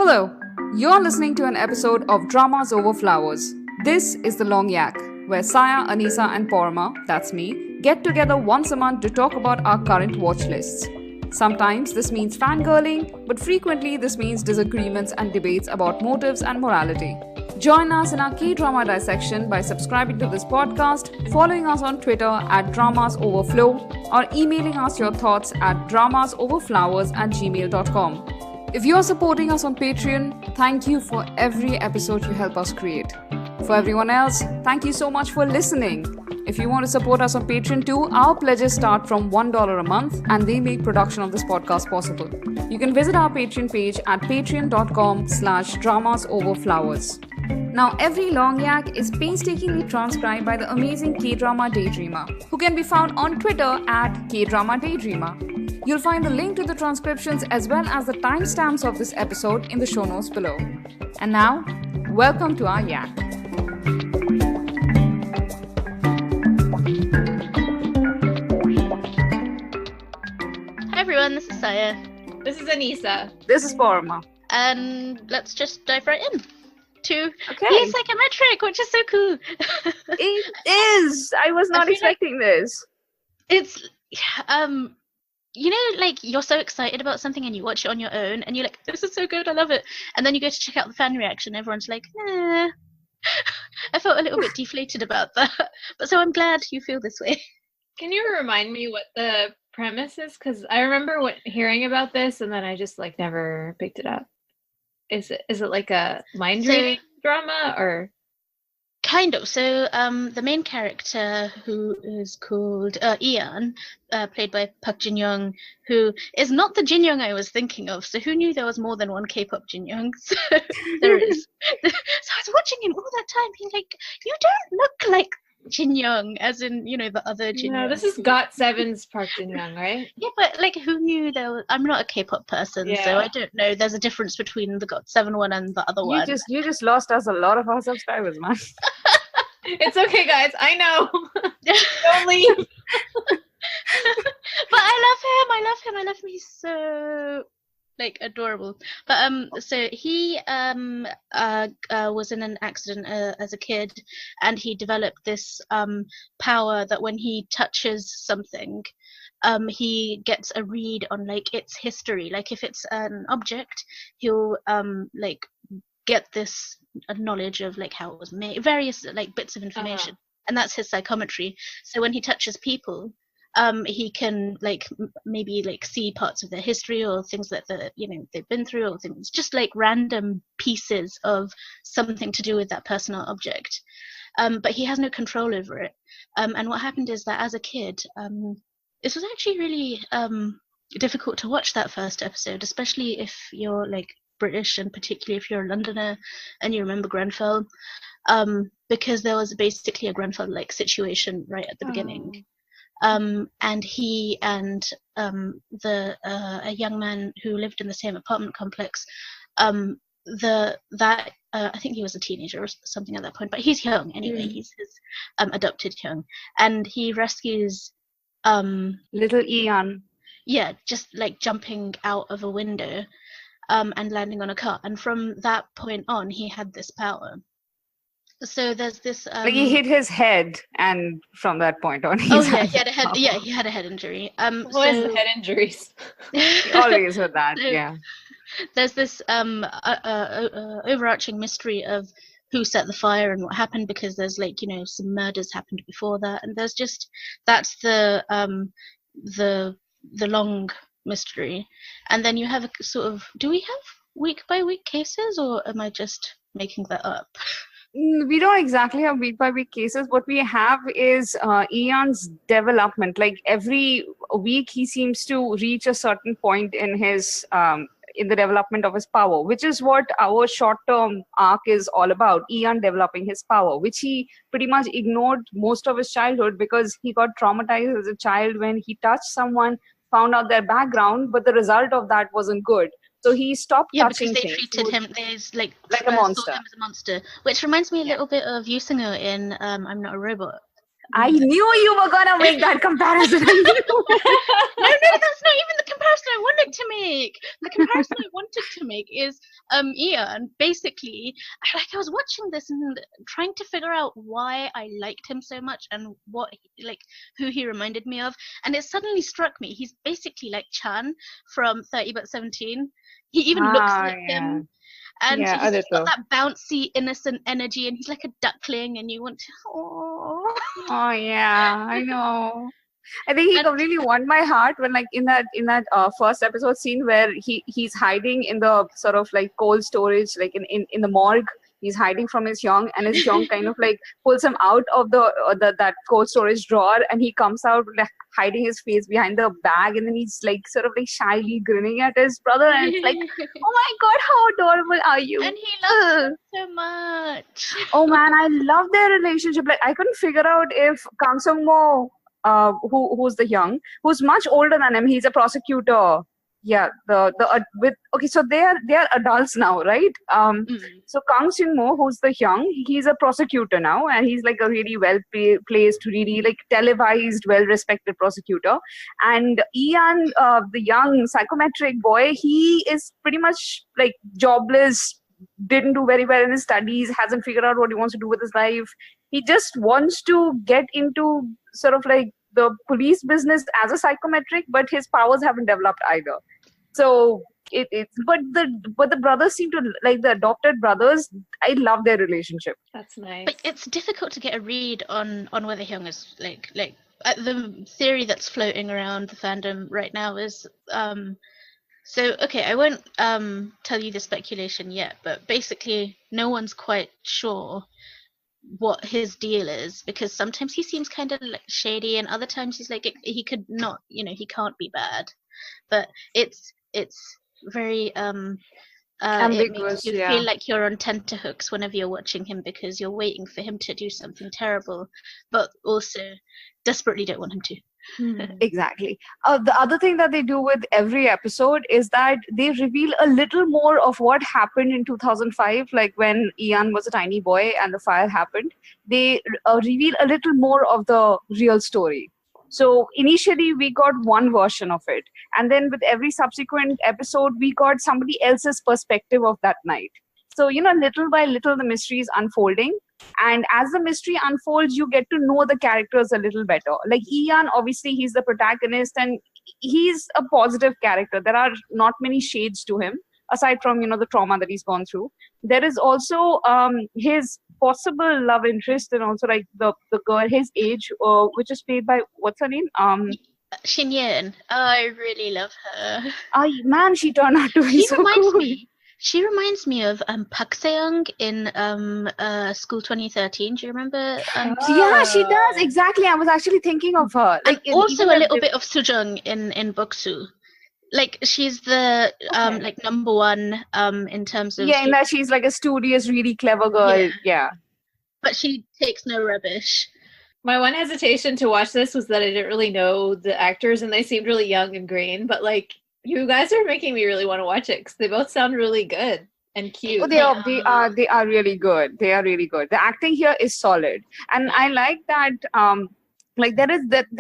Hello, you're listening to an episode of Dramas Over Flowers. This is The Long Yak, where Saya, Anisa, and Porma, that's me, get together once a month to talk about our current watch lists. Sometimes this means fangirling, but frequently this means disagreements and debates about motives and morality. Join us in our K-drama dissection by subscribing to this podcast, following us on Twitter at DramasOverflow, or emailing us your thoughts at dramasoverflowers@gmail.com. If you're supporting us on Patreon, thank you for every episode you help us create. For everyone else, thank you so much for listening. If you want to support us on Patreon too, our pledges start from $1 a month and they make production of this podcast possible. You can visit our Patreon page at patreon.com/dramasoverflowers. Now, every long yak is painstakingly transcribed by the amazing K-drama daydreamer, who can be found on Twitter at K-drama daydreamer. You'll find the link to the transcriptions as well as the timestamps of this episode in the show notes below. And now, welcome to our yak. Hi everyone, this is Saya. This is Anisa. This is Porma. And let's just dive right in to the Psychometric, which is so cool. It is! I was not expecting this. It's, you know, like you're so excited about something and you watch it on your own and you're like, this is so good, I love it. And then you go to check out the fan reaction, everyone's like, eh. I felt a little bit deflated about that. But so I'm glad you feel this way. Can you remind me what the premise is? Because I remember hearing about this and then I just never picked it up. Is it like a mind reading drama or? Kind of. So the main character, who is called Eon, played by Park Jin-young, who is not the Jin-young I was thinking of. So who knew there was more than one K-pop Jin-young? So there is. So I was watching him all that time being like, you don't look like Jin-young, as in, you know, the other Jin-young. No, this is GOT7's Park Jin-young, right? Yeah, but who knew there was? I'm not a K-pop person, so I don't know. There's a difference between the GOT7 one and the other one. You just lost us a lot of our subscribers, man. It's okay, guys. I know. Don't leave. But I love him. He's so adorable. But so he was in an accident as a kid, and he developed this power that when he touches something, he gets a read on its history. If it's an object, he'll get this knowledge of how it was made, various bits of information, and that's his psychometry. So when he touches people, he can maybe see parts of their history or things that they've been through, or things just random pieces of something to do with that person or object. But he has no control over it. And what happened is that as a kid, this was actually really difficult to watch that first episode, especially if you're British, and particularly if you're a Londoner and you remember Grenfell, because there was basically a Grenfell situation right at the beginning. And he and a young man who lived in the same apartment complex, I think he was a teenager or something at that point, but he's young anyway. He's his adopted young, and he rescues little Eon. Yeah, just jumping out of a window. And landing on a car, and from that point on, he had this power. So there's this. He hit his head, and from that point on, he had a head. Yeah, he had a head injury. Always the head injuries. Always with that. So, yeah. There's this overarching mystery of who set the fire and what happened, because there's some murders happened before that, and there's just that's the long mystery. And then you have a sort of, do we have week by week cases, or am I just making that up? We don't exactly have week by week cases. What we have is Eon's development. Every week he seems to reach a certain point in his in the development of his power, which is what our short-term arc is all about. Eon developing his power, which he pretty much ignored most of his childhood because he got traumatized as a child when he touched someone, found out their background, but the result of that wasn't good. So he stopped touching things. Yeah, because they treated him like a monster. Saw him as a monster, which reminds me a little bit of Yusuno in I'm Not a Robot. I knew you were gonna make that comparison. I knew. No, that's not even the comparison I wanted to make. The comparison I wanted to make is Ian. Basically, I was watching this and trying to figure out why I liked him so much and who he reminded me of, and it suddenly struck me he's basically like Chan from 30 but 17. He even looks like him. And he's got that bouncy, innocent energy, and he's like a duckling, and you want to. Oh yeah, I know. I think he completely won my heart when, like, in that first episode scene where he's hiding in the sort of like cold storage, like in the morgue. He's hiding from his Hyung, and his Hyung kind of like pulls him out of that cold storage drawer, and he comes out like hiding his face behind the bag, and then he's like sort of like shyly grinning at his brother, and it's like, oh my god, how adorable are you? And he loves him so much. Oh man, I love their relationship. Like, I couldn't figure out if Kang Sung Mo, who's the Hyung, who's much older than him, he's a prosecutor. Yeah, so they are adults now, right? So Kang Seung-mo, who's the Hyung, he's a prosecutor now, and he's like a really well placed, really like televised, well respected prosecutor. And Ian, the young psychometric boy, he is pretty much like jobless, didn't do very well in his studies, hasn't figured out what he wants to do with his life. He just wants to get into sort of like the police business as a psychometric, but his powers haven't developed either. So but the brothers seem to, like, the adopted brothers, I love their relationship. That's nice. But it's difficult to get a read on whether Hyung is like the theory that's floating around the fandom right now is so okay, I won't tell you the speculation yet, but basically no one's quite sure what his deal is, because sometimes he seems kind of like shady and other times he's like he could not, he can't be bad, but it's very ambiguous. It makes you feel like you're on tenterhooks whenever you're watching him, because you're waiting for him to do something terrible but also desperately don't want him to. Exactly. The other thing that they do with every episode is that they reveal a little more of what happened in 2005, like when Ian was a tiny boy and the fire happened. They reveal a little more of the real story. So initially we got one version of it, and then with every subsequent episode we got somebody else's perspective of that night. So, little by little the mystery is unfolding, and as the mystery unfolds you get to know the characters a little better. Like Ian, obviously he's the protagonist and he's a positive character. There are not many shades to him aside from the trauma that he's gone through. There is also his possible love interest, and also like the girl his age, which is played by, what's her name? Shin Yeon. I really love her. Man, she turned out to be so cool. She reminds me of Park Se-young in School 2013. Do you remember? Yeah, she does. Exactly. I was actually thinking of her. Like, and also a little bit of Soo-jung in Boksu. Like, she's the like number one in terms of... Yeah, in that she's like a studious, really clever girl. Yeah. But she takes no rubbish. My one hesitation to watch this was that I didn't really know the actors and they seemed really young and green, but like, you guys are making me really want to watch it because they both sound really good and cute. Oh, they are really good. They are really good. The acting here is solid, and I like that. Like there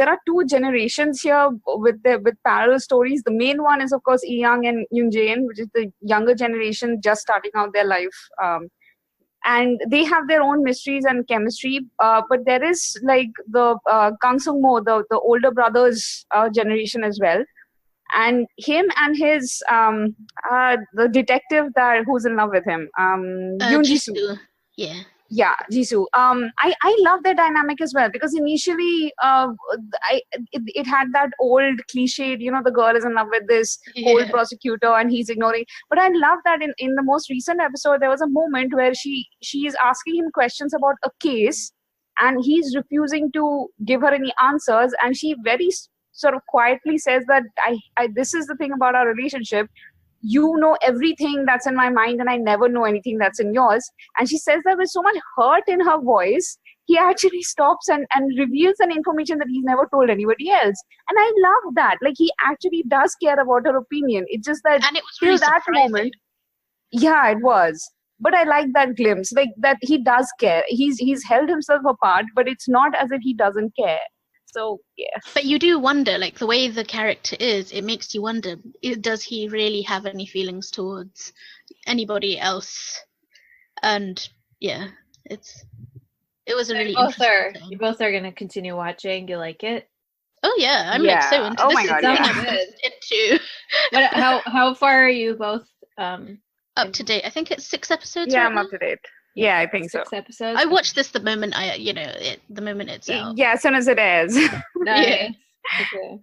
are two generations here with parallel stories. The main one is of course Young and Yoon Jae-in, which is the younger generation just starting out their life, and they have their own mysteries and chemistry. But there is like the Kang Sung-mo, the older brother's generation as well. And him and his the detective who's in love with him, Yoon Jisoo. Yeah, Jisoo. I love their dynamic as well, because initially it had that old cliched, the girl is in love with this old prosecutor and he's ignoring. But I love that in the most recent episode there was a moment where she is asking him questions about a case and he's refusing to give her any answers, and she very sort of quietly says that I this is the thing about our relationship. You know everything that's in my mind and I never know anything that's in yours. And she says that with so much hurt in her voice, he actually stops and reveals an information that he's never told anybody else. And I love that. Like, he actually does care about her opinion. It's just that and it was really till that moment. Yeah, it was. but I like that glimpse, like that he does care. He's held himself apart, but it's not as if he doesn't care. So yeah. But you do wonder, like the way the character is, it makes you wonder: does he really have any feelings towards anybody else? And yeah, it was a really interesting thing. You both are gonna continue watching. You like it? Oh yeah, I'm like so into Oh this. my God, yeah. Into How far are you both? Up to date. I think it's 6 episodes. Yeah, right I'm now? up to date. Yeah, I think so. 6 episodes. I watched this the moment the moment it's out. Yeah, as soon as it airs. Nice. Yeah. Okay.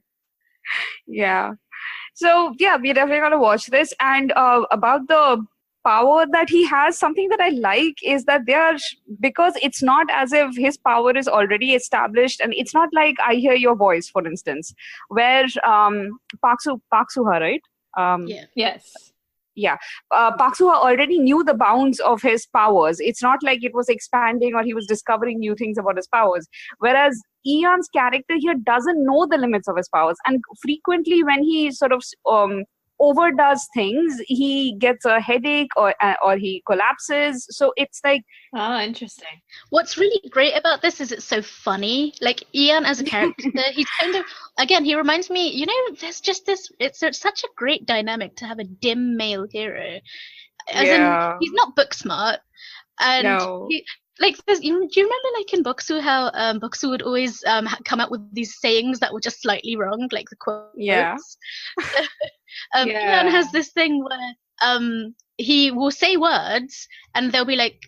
Yeah. So yeah, we're definitely gonna watch this. And about the power that he has, something that I like is that because it's not as if his power is already established, and it's not like I Hear Your Voice, for instance, where Park Soo-ha, right? Yeah. Yes. Yeah, Park Soo-ha already knew the bounds of his powers. It's not like it was expanding or he was discovering new things about his powers. Whereas Eon's character here doesn't know the limits of his powers, and frequently when he sort of overdoes things, he gets a headache or he collapses. So it's like, Oh, interesting. What's really great about this is it's so funny. Like Eon as a character, he's kind of, again, he reminds me, there's just this, it's such a great dynamic to have a dim male hero. As in, he's not book smart. And No. like, do you remember, like in Boksu, how Boksu would always come up with these sayings that were just slightly wrong, like the quotes? Yeah. Eon has this thing where he will say words and they'll be like,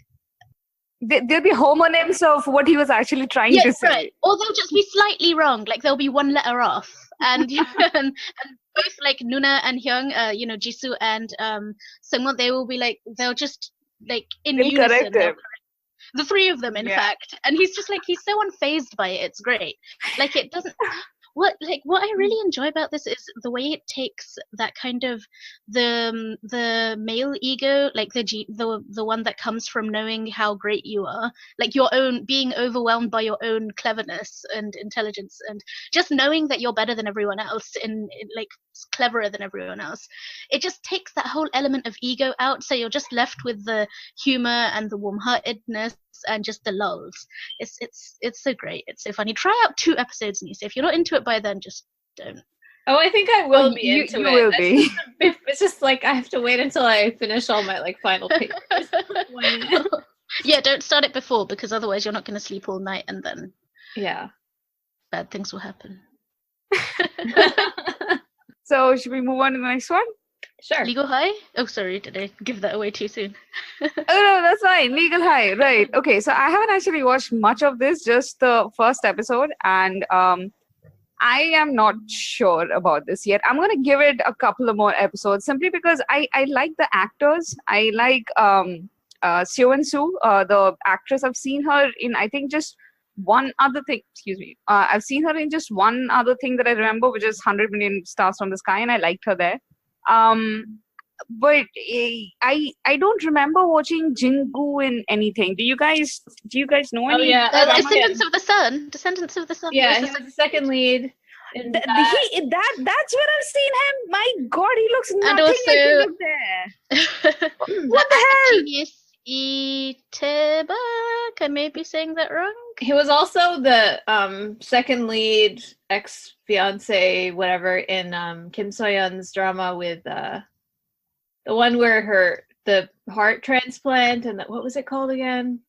there'll be homonyms of what he was actually trying to say. Right. Or they'll just be slightly wrong, like they'll be one letter off. And and both like Noona and Hyung, Jisoo and Sungwon, they will be like, they'll just like in They'll unison. correct him. The 3 of them, in fact. And he's just like, he's so unfazed by it. It's great. Like it doesn't. What I really enjoy about this is the way it takes that kind of the male ego, like the one that comes from knowing how great you are, like your own being overwhelmed by your own cleverness and intelligence, and just knowing that you're better than everyone else and like cleverer than everyone else. It just takes that whole element of ego out, so you're just left with the humor and the warm-heartedness and just the lulls. It's so great. It's so funny. Try out 2 episodes, Nisa. If you're not into it by then, just don't. Oh, I think I will be into you it. will be. It's just like I have to wait until I finish all my like final papers. Yeah, don't start it before, because otherwise you're not going to sleep all night, and then bad things will happen. So should we move on to the next one? Sure. Legal High? Oh, sorry, did I give that away too soon? Oh no, that's fine. Legal High, right? Okay, so I haven't actually watched much of this, just the first episode, and I am not sure about this yet. I'm gonna give it a couple of more episodes simply because I like the actors. I like Seo In-soo, the actress. I've seen her in I think just one other thing. Excuse me. I've seen her in just one other thing that I remember, which is 100 Million Stars from the Sky, and I liked her there. But I don't remember watching Jingu in anything. Do you guys know any? Oh yeah, Descendants of the Sun. Descendants of the Sun. Yeah, he's the second lead. That's where I've seen him. My God, he looks nothing like he looked there. What the hell? Genius Itebak. I may be saying that wrong. He was also the second lead ex-fiance, whatever, in Kim So-yeon's drama with the one where the heart transplant and what was it called again?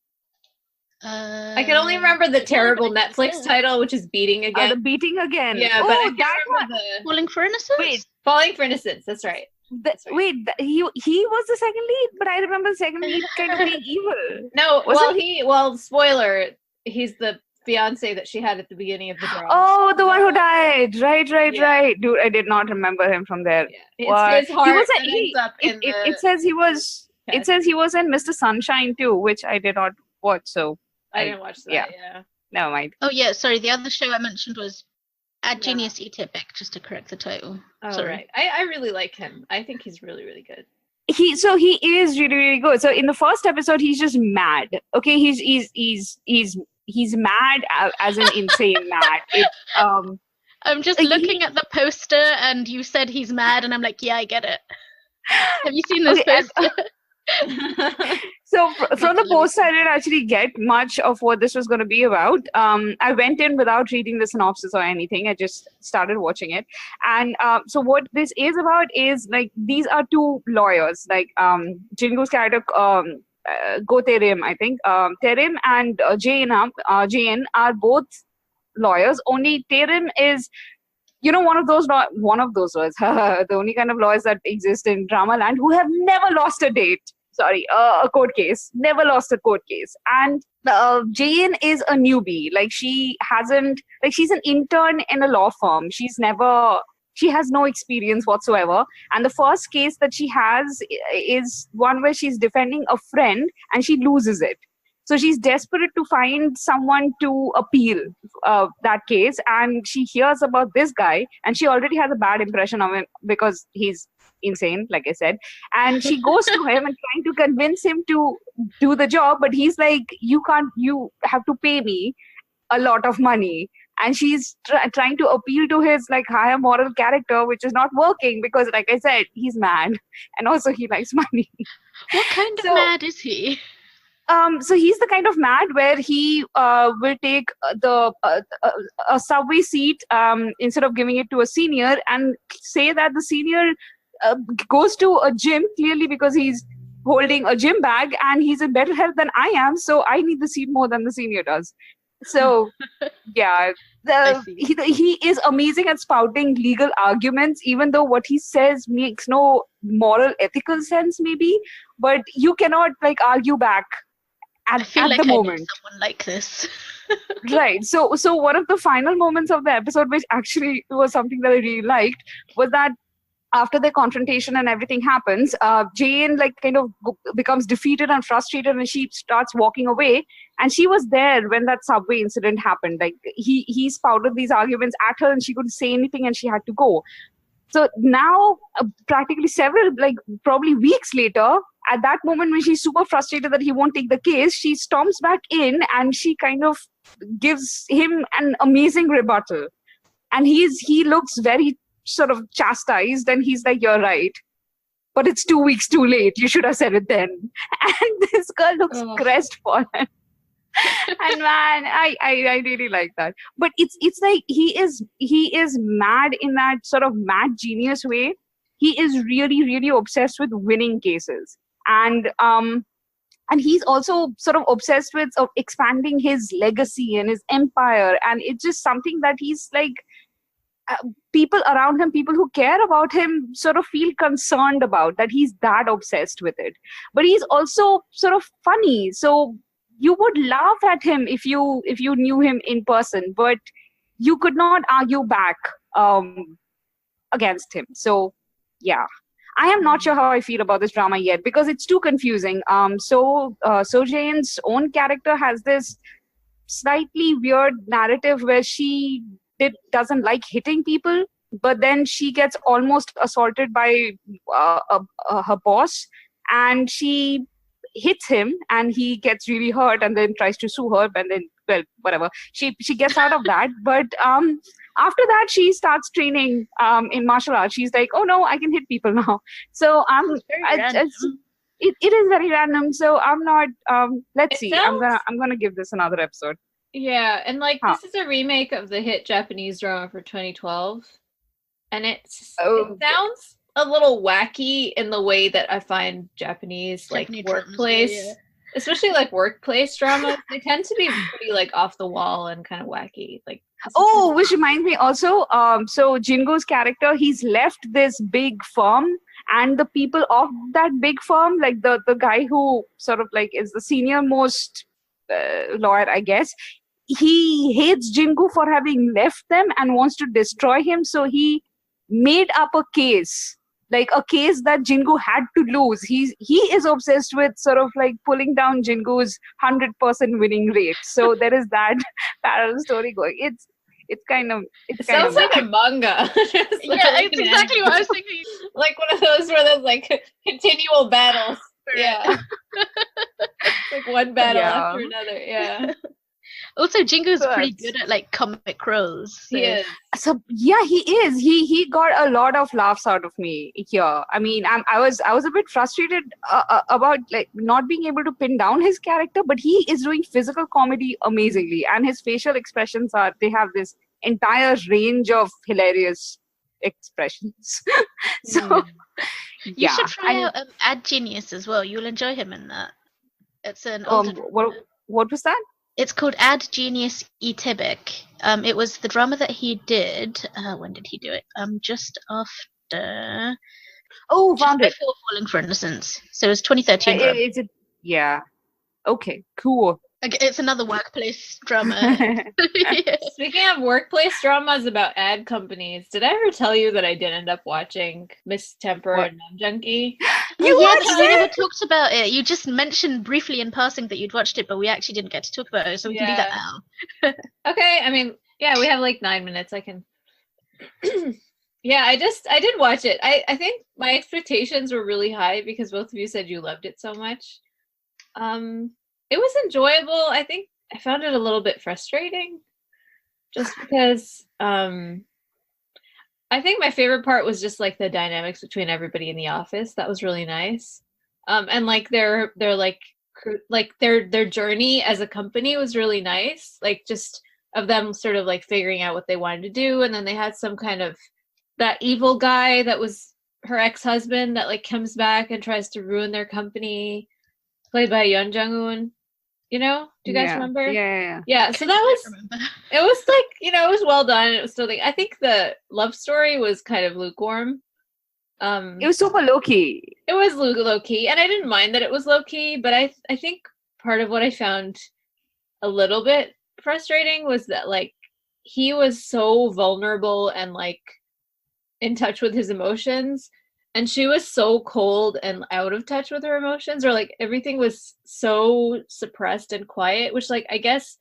I can only remember the terrible Netflix title, which is Beating Again. The Beating Again. Yeah, but I that can't remember Falling for Innocence? Wait, Falling for Innocence. That's right. Wait, he was the second lead, but I remember the second lead kind of being evil. No, spoiler, he's the fiance that she had at the beginning of the drama. Oh, the one who died. Right. Dude, I did not remember him from there. Yeah. His heart ends up in it says he was. It says he was in Mr. Sunshine too, which I did not watch. So I didn't watch that. Yeah. Never mind. Oh yeah, sorry. The other show I mentioned was Genius Itebak, just to correct the title. Oh, sorry. Right. I really like him. I think he's really, really good. He is really, really good. So in the first episode, he's just mad. Okay, he's mad as an insane mad. I'm just looking at the poster, and you said he's mad, and I'm like, yeah, I get it. Have you seen this poster? So from the post, I didn't actually get much of what this was going to be about. I went in without reading the synopsis or anything. I just started watching it. And so what this is about is like these are two lawyers, like Jingu's character, Go Terim, I think. Terim and Jain are both lawyers. Only Terim is, one of those lawyers, the only kind of lawyers that exist in drama land who have never lost a date. Sorry, a court case. Never lost a court case. And Jane is a newbie. Like she's an intern in a law firm. She has no experience whatsoever. And the first case that she has is one where she's defending a friend and she loses it. So she's desperate to find someone to appeal that case. And she hears about this guy and she already has a bad impression of him because he's insane, like I said. And she goes to him and trying to convince him to do the job. But he's like, you have to pay me a lot of money. And she's trying to appeal to his like higher moral character, which is not working because, like I said, he's mad. And also he likes money. What kind of mad is he? So he's the kind of mad where he will take a subway seat instead of giving it to a senior and say that the senior goes to a gym clearly because he's holding a gym bag and he's in better health than I am, so I need the seat more than the senior does. So yeah, he is amazing at spouting legal arguments, even though what he says makes no moral ethical sense maybe, but you cannot like argue back at the moment. Need someone like this. Right. So one of the final moments of the episode, which actually was something that I really liked, was that after the confrontation and everything happens, Jane like kind of becomes defeated and frustrated, and she starts walking away. And she was there when that subway incident happened. Like he spouted these arguments at her, and she couldn't say anything, and she had to go. So now, practically several, like probably weeks later, at that moment when she's super frustrated that he won't take the case, she storms back in and she kind of gives him an amazing rebuttal. And he looks very sort of chastised, and he's like, "You're right, but it's 2 weeks too late. You should have said it then." And this girl looks crestfallen. And man, I really like that. But it's like he is mad in that sort of mad genius way. He is really, really obsessed with winning cases. And he's also sort of obsessed with expanding his legacy and his empire. And it's just something that he's like, people around him, people who care about him sort of feel concerned about, that he's that obsessed with it. But he's also sort of funny. So you would laugh at him if you knew him in person, but you could not argue back against him. So yeah. I am not sure how I feel about this drama yet because it's too confusing. So Jane's own character has this slightly weird narrative where she doesn't like hitting people, but then she gets almost assaulted by her boss, and she hits him, and he gets really hurt, and then tries to sue her, and then, well, whatever. She gets out of that, but after that, she starts training in martial arts. She's like, "Oh no, I can hit people now." So it is very random. So I'm not. Let's see. I'm gonna give this another episode. Yeah, and like this is a remake of the hit Japanese drama for 2012, and it sounds a little wacky in the way that I find Japanese like workplace, especially like workplace dramas. They tend to be pretty like off the wall and kind of wacky. Like which reminds me also. So Jingo's character, he's left this big firm, and the people of that big firm, like the guy who sort of like is the senior most lawyer, I guess, he hates Jingu for having left them and wants to destroy him. So he made up a case, like a case that Jingu had to lose. He is obsessed with sort of like pulling down Jingu's 100% winning rate. So there is that parallel story going. It sounds like a manga. Yeah, it's exactly what I was thinking. Like one of those where there's like continual battles. Yeah. Like one battle after another. Yeah. Also, Jingo's pretty But- good at like comic roles. So. He is. So yeah, he is. He got a lot of laughs out of me here. I mean, I was a bit frustrated about like not being able to pin down his character, but he is doing physical comedy amazingly, and his facial expressions they have this entire range of hilarious expressions. So You yeah, should try and, out Ad Genius as well. You'll enjoy him in that. It's an older what was that? It's called Ad Genius Itebek. It was the drama that he did. When did he do it? Just after. Oh, Just found it. before Falling for Innocence. So it was 2013 drama. It's a, yeah. Okay, cool. It's another workplace drama. Yeah. Speaking of workplace dramas about ad companies, did I ever tell you that I did end up watching Miss Temper and Nam Jungi? You yeah, watched but we it? never talked about it. You just mentioned briefly in passing that you'd watched it, but we actually didn't get to talk about it, so we can do that now. Okay, I mean, yeah, we have like 9 minutes. I can. Yeah, I did watch it. I think my expectations were really high because both of you said you loved it so much. It was enjoyable. I think I found it a little bit frustrating just because I think my favorite part was just like the dynamics between everybody in the office. That was really nice. And like their journey as a company was really nice. Like just of them sort of like figuring out what they wanted to do, and then they had some kind of that evil guy that was her ex-husband that like comes back and tries to ruin their company, played by Yeon Jung-un. You know, do you guys remember? Yeah. So that was it was like, you know, it was well done. It was still like, I think the love story was kind of lukewarm. It was super low key. It was low key, and I didn't mind that it was low key, but I think part of what I found a little bit frustrating was that like he was so vulnerable and like in touch with his emotions, and she was so cold and out of touch with her emotions, or like everything was so suppressed and quiet, which like I guess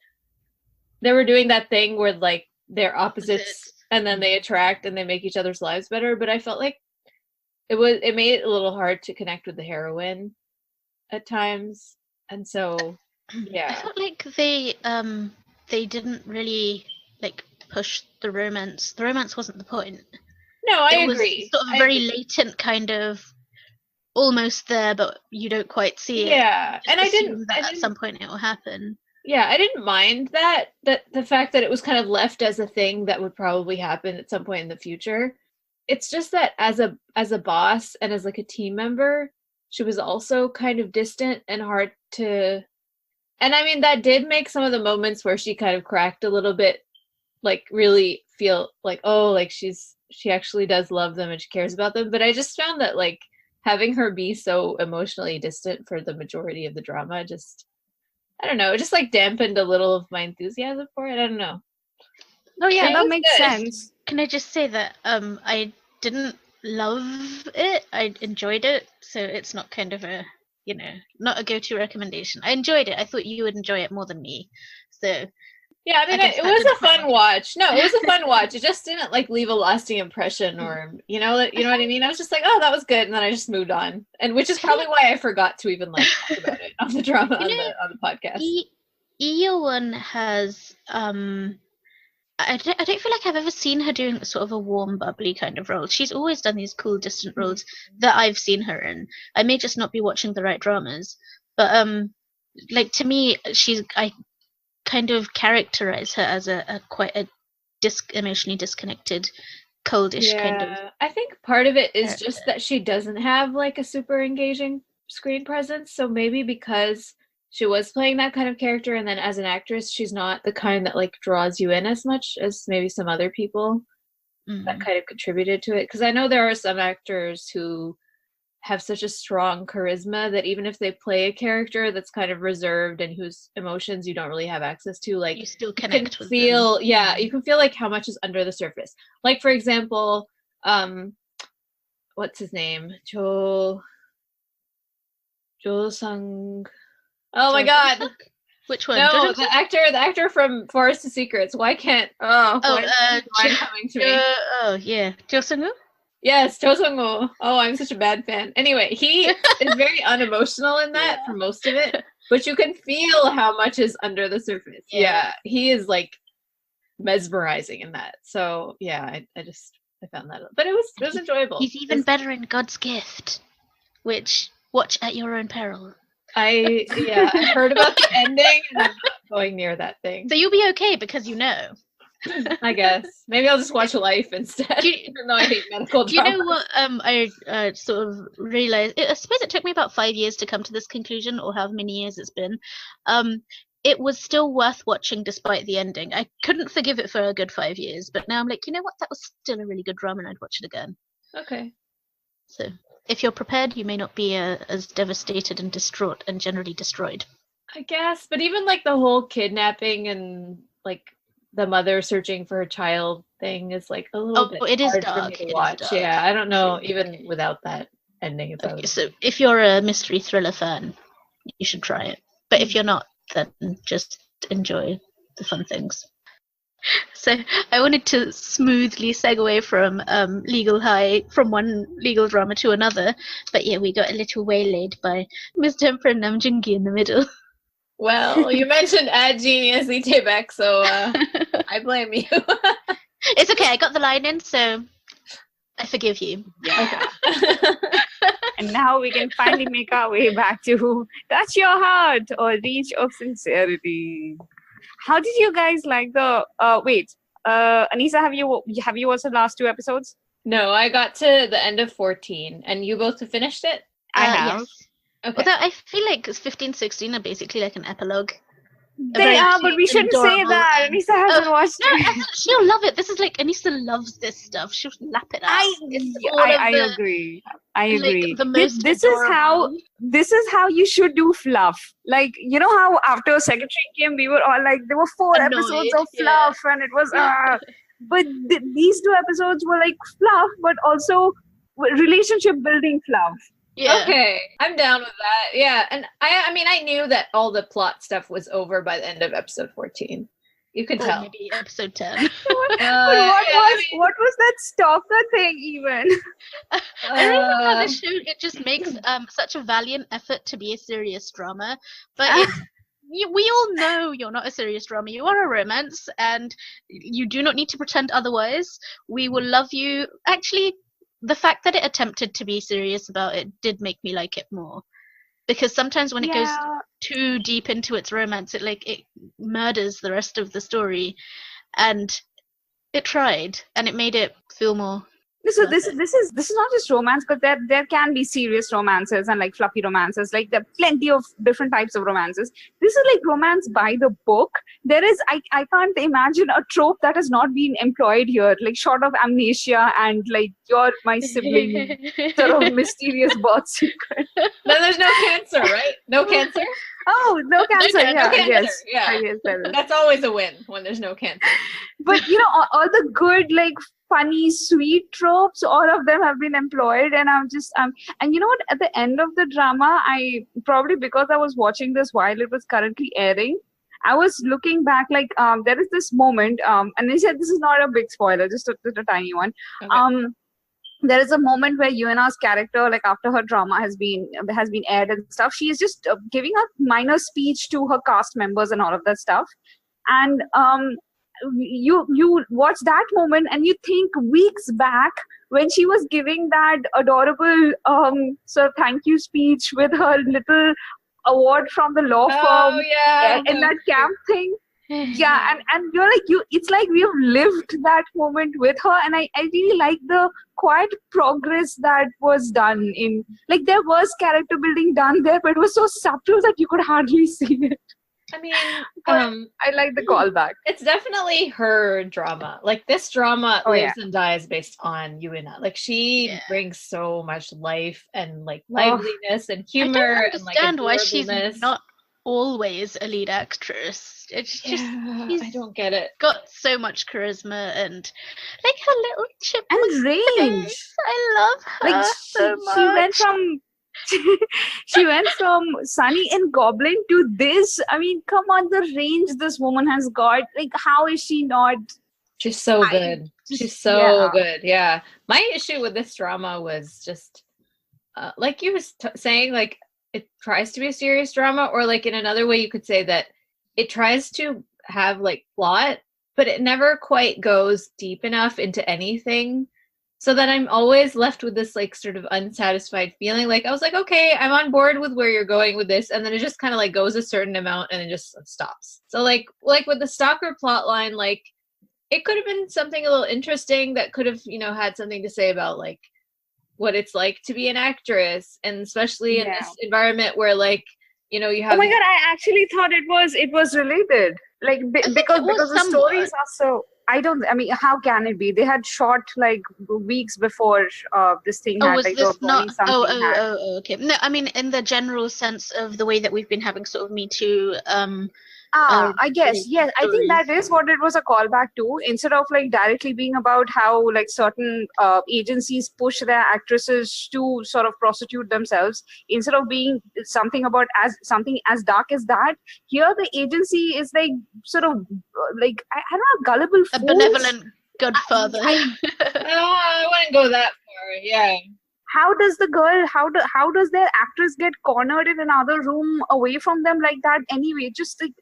they were doing that thing where like they're opposites and then they attract and they make each other's lives better, but I felt like it made it a little hard to connect with the heroine at times. And so yeah, I felt like they didn't really like push the romance. The romance wasn't the point. no, I It was agree. sort of a very latent kind of almost there, but you don't quite see it. Yeah, Just and I assume didn't. that at some point it will happen. Yeah, I didn't mind that the fact that it was kind of left as a thing that would probably happen at some point in the future. It's just that as a boss and as like a team member, she was also kind of distant and hard to. And I mean, that did make some of the moments where she kind of cracked a little bit, like really feel like, oh, like she actually does love them and she cares about them. But I just found that like having her be so emotionally distant for the majority of the drama, just, I don't know, it just like dampened a little of my enthusiasm for it. I don't know. No, yeah, It that was makes good. sense. Can I just say that I didn't love it. I enjoyed it, so it's not kind of a, you know, not a go-to recommendation. I enjoyed it. I thought you would enjoy it more than me. So Yeah, I mean, guess it that was didn't a quite fun watch. No, it was a fun watch. It just didn't like leave a lasting impression, or you know what I mean. I was just like, oh, that was good, and then I just moved on, and which is probably why I forgot to even like talk about it on the drama on the podcast. Eowyn has I don't feel like I've ever seen her doing sort of a warm, bubbly kind of role. She's always done these cool, distant roles that I've seen her in. I may just not be watching the right dramas, but like to me, I kind of characterize her as a quite a emotionally disconnected, coldish kind of. I think part of it is just that she doesn't have like a super engaging screen presence. So maybe because she was playing that kind of character, and then as an actress, she's not the kind that like draws you in as much as maybe some other people that kind of contributed to it. Because I know there are some actors who have such a strong charisma that even if they play a character that's kind of reserved and whose emotions you don't really have access to, like you still connect with feel them. Yeah, you can feel like how much is under the surface. Like for example, what's his name? Jo Sang. Oh my god. Which one? No, the actor from Forest of Secrets. Why can't why coming to me? Oh yeah, Jo Sung-woo? Yes, Cho Sung-woo. Oh, I'm such a bad fan. Anyway, he is very unemotional in that for most of it. But you can feel how much is under the surface. Yeah. He is like mesmerizing in that. So yeah, I found that, but it was enjoyable. He's even better in God's Gift, which watch at your own peril. I heard about the ending, and I'm not going near that thing. So you'll be okay because you know. I guess maybe I'll just watch Life instead. Even though I hate medical Do you drama. know what? I sort of realized. I suppose it took me about 5 years to come to this conclusion, or however many years it's been. It was still worth watching despite the ending. I couldn't forgive it for a good 5 years, but now I'm like, you know what? That was still a really good drama, and I'd watch it again. Okay. So if you're prepared, you may not be as devastated and distraught and generally destroyed. I guess, but even like the whole kidnapping and like the mother searching for her child thing is like a little bit it is hard dark. for me to watch. Yeah, I don't know, even without that ending. So if you're a mystery thriller fan, you should try it. But if you're not, then just enjoy the fun things. So I wanted to smoothly segue from Legal High, from one legal drama to another, but yeah, we got a little waylaid by Miss Temper and Nam Jungi in the middle. Well, you mentioned Ad Genius Itebek, so I blame you. It's okay, I got the line in, so I forgive you. Yeah. And now we can finally make our way back to Touch Your Heart or Reach of Sincerity. How did you guys like the Anisa, have you watched the last 2 episodes? No, I got to the end of 14, and you both have finished it? I have. Yes. Okay. Although I feel like 15, 16 are basically like an epilogue. They are, but we shouldn't say that. Anisa hasn't watched it. She'll love it. This is like, Anisa loves this stuff. She'll lap it up. I agree. I agree. Like, the most this is how you should do fluff. Like, you know how after Secretary came, we were all like, there were 4 episodes of fluff, and it was but these 2 episodes were like fluff, but also relationship building fluff. Yeah. Okay, I'm down with that. Yeah, and I mean, I knew that all the plot stuff was over by the end of episode 14. You could tell. Maybe episode 10. What was that stalker thing even? I really love how the show, it just makes such a valiant effort to be a serious drama, but we all know you're not a serious drama. You are a romance, and you do not need to pretend otherwise. We will love you. Actually, the fact that it attempted to be serious about it did make me like it more, because sometimes when it goes too deep into its romance, it murders the rest of the story, and it tried, and it made it feel more. So this is not just romance, but there can be serious romances and like fluffy romances. Like there are plenty of different types of romances. This is like romance by the book. There is I can't imagine a trope that has not been employed here. Like short of amnesia and like you're my sibling, sort of mysterious birth secret. No, there's no cancer, right? No cancer. Oh, no cancer. No cancer. Yes. Yes, that's always a win when there's no cancer. But you know, all the good like funny, sweet tropes, all of them have been employed, and and you know what? At the end of the drama, I probably because I was watching this while it was currently airing, I was looking back like there is this moment, and they said this is not a big spoiler, just a tiny one. Okay. There is a moment where Yuna's character, like after her drama has been aired and stuff, she is just giving a minor speech to her cast members and all of that stuff, and you watch that moment and you think weeks back when she was giving that adorable sort of thank you speech with her little award from the law firm in that camp thing. Yeah, and you're like it's like we've lived that moment with her, and I really like the quiet progress that was done in, like, there was character building done there, but it was so subtle that you could hardly see it. I mean, I like the callback. It's definitely her drama. Like, this drama lives and dies based on Yuna. Like, she brings so much life and like liveliness and humor. I don't understand why she's not always a lead actress. It's just I don't get it. Got so much charisma and like her little chip and range. I love her like so much. She went from Sunny and Goblin to this. I mean, come on, the range this woman has got. Like, how is she not? She's so good. She's so good. Yeah. My issue with this drama was just, like you were saying, like, it tries to be a serious drama, or like in another way you could say that it tries to have like plot, but it never quite goes deep enough into anything, so that I'm always left with this like sort of unsatisfied feeling. Like I was like, okay, I'm on board with where you're going with this, and then it just kind of like goes a certain amount and it just stops. So like with the stalker plot line, like it could have been something a little interesting that could have, you know, had something to say about like what it's like to be an actress, and especially in this environment where like, you know, you have. Oh my god, I actually thought it was related. Like because the stories are so. I mean, how can it be? They had shot like weeks before this thing had. Was like, this not? Oh, Okay. No, I mean in the general sense of the way that we've been having sort of Me Too. I guess, yes. I think that is what it was a callback to. Instead of like directly being about how like certain agencies push their actresses to sort of prostitute themselves, instead of being something something as dark as that, here the agency is like sort of like I don't know, gullible fools. A benevolent godfather. I wouldn't go that far. Yeah. How does how does their actress get cornered in another room away from them like that anyway? Just like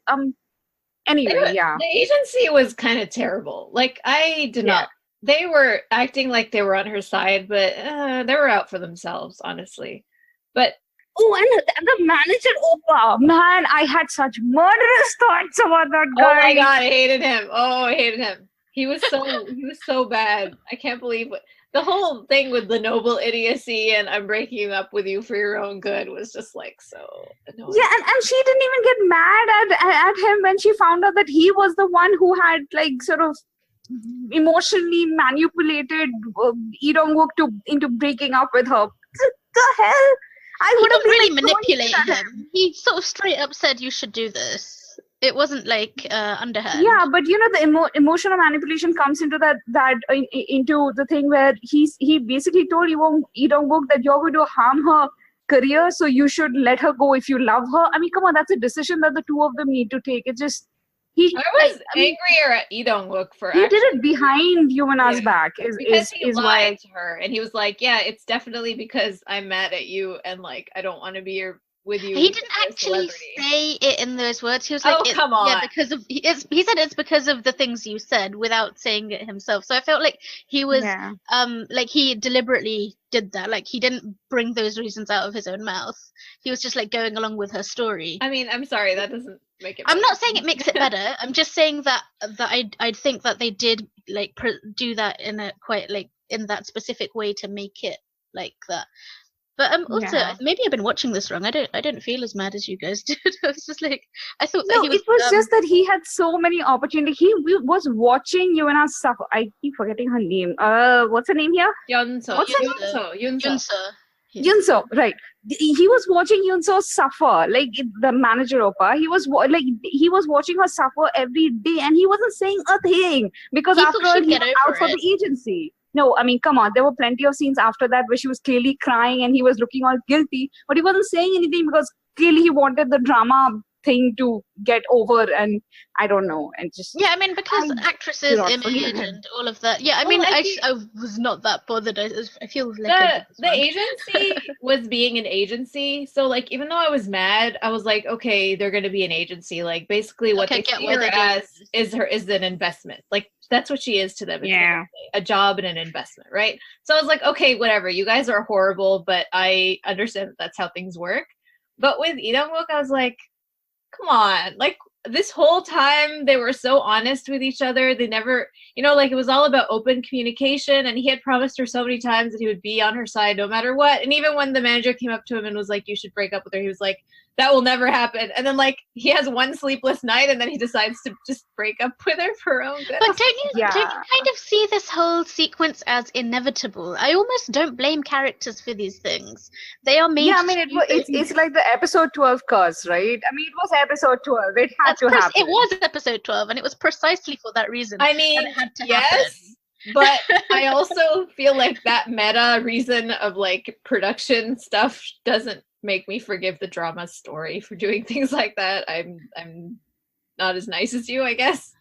anyway, yeah. The agency was kind of terrible. Like I did not. They were acting like they were on her side, but they were out for themselves, honestly. But and the manager, Opa, man, I had such murderous thoughts about that guy. Oh my god, I hated him. Oh, I hated him. He was so bad. I can't believe it. The whole thing with the noble idiocy and I'm breaking up with you for your own good was just like so annoying. Yeah, and she didn't even get mad at him when she found out that he was the one who had like sort of emotionally manipulated Lee Dong-wook into breaking up with her. The hell? I would have really manipulated him. He sort of straight up said you should do this. It wasn't like underhand. Yeah, but you know the emotional manipulation comes into into the thing where he basically told Lee Dong-wook that you're going to harm her career, so you should let her go if you love her. I mean, come on, that's a decision that the two of them need to take. It's just I was angrier at Lee Dong-wook for he did it behind Yuana's back. Because he lied to her, and he was like, "Yeah, it's definitely because I'm mad at you, and like I don't want to be with you." He didn't actually say it in those words. He was like, "Oh, come on!" Yeah, because of he said it's because of the things you said without saying it himself. So I felt like he was like he deliberately did that. Like he didn't bring those reasons out of his own mouth. He was just like going along with her story. I mean, I'm sorry, that doesn't make it better. I'm not saying it makes it better. I'm just saying that I think that they did like do that in a quite like in that specific way to make it like that. But also maybe I've been watching this wrong. I don't feel as mad as you guys did. I was just like I thought that he was. It was just that he had so many opportunities. He was watching Yuana suffer. I keep forgetting her name. What's her name here? Yunso. What's her name? Yunso. Yunso, right? He was watching Yunso suffer, like the manager Opa. He was watching her suffer every day, and he wasn't saying a thing because after all, he was out for the agency. No, I mean, come on. There were plenty of scenes after that where she was clearly crying and he was looking all guilty, but he wasn't saying anything because clearly he wanted the drama thing to get over, and I don't know, and just I mean because actresses image and all of that. I mean I was not that bothered. I feel like the agency was being an agency, so like even though I was mad, I was like, okay, they're gonna be an agency. Like basically what they see her as is an investment. Like that's what she is to them. It's a job and an investment, right? So I was like, okay, whatever. You guys are horrible, but I understand that's how things work. But with Lee Dong-wook, I was like, come on, like this whole time they were so honest with each other. They never, like it was all about open communication, and he had promised her so many times that he would be on her side no matter what. And even when the manager came up to him and was like, you should break up with her, he was like, that will never happen. And then like he has one sleepless night and then he decides to just break up with her for her own good. But don't you kind of see this whole sequence as inevitable? I almost don't blame characters for these things. They are made. Yeah, I mean it's like the episode 12 curse, right? I mean it was episode 12. It had to happen. It was episode 12, and it was precisely for that reason. I mean, it had to yes. happen. But I also feel like that meta reason of like production stuff doesn't make me forgive the drama story for doing things like that. I'm not as nice as you, I guess.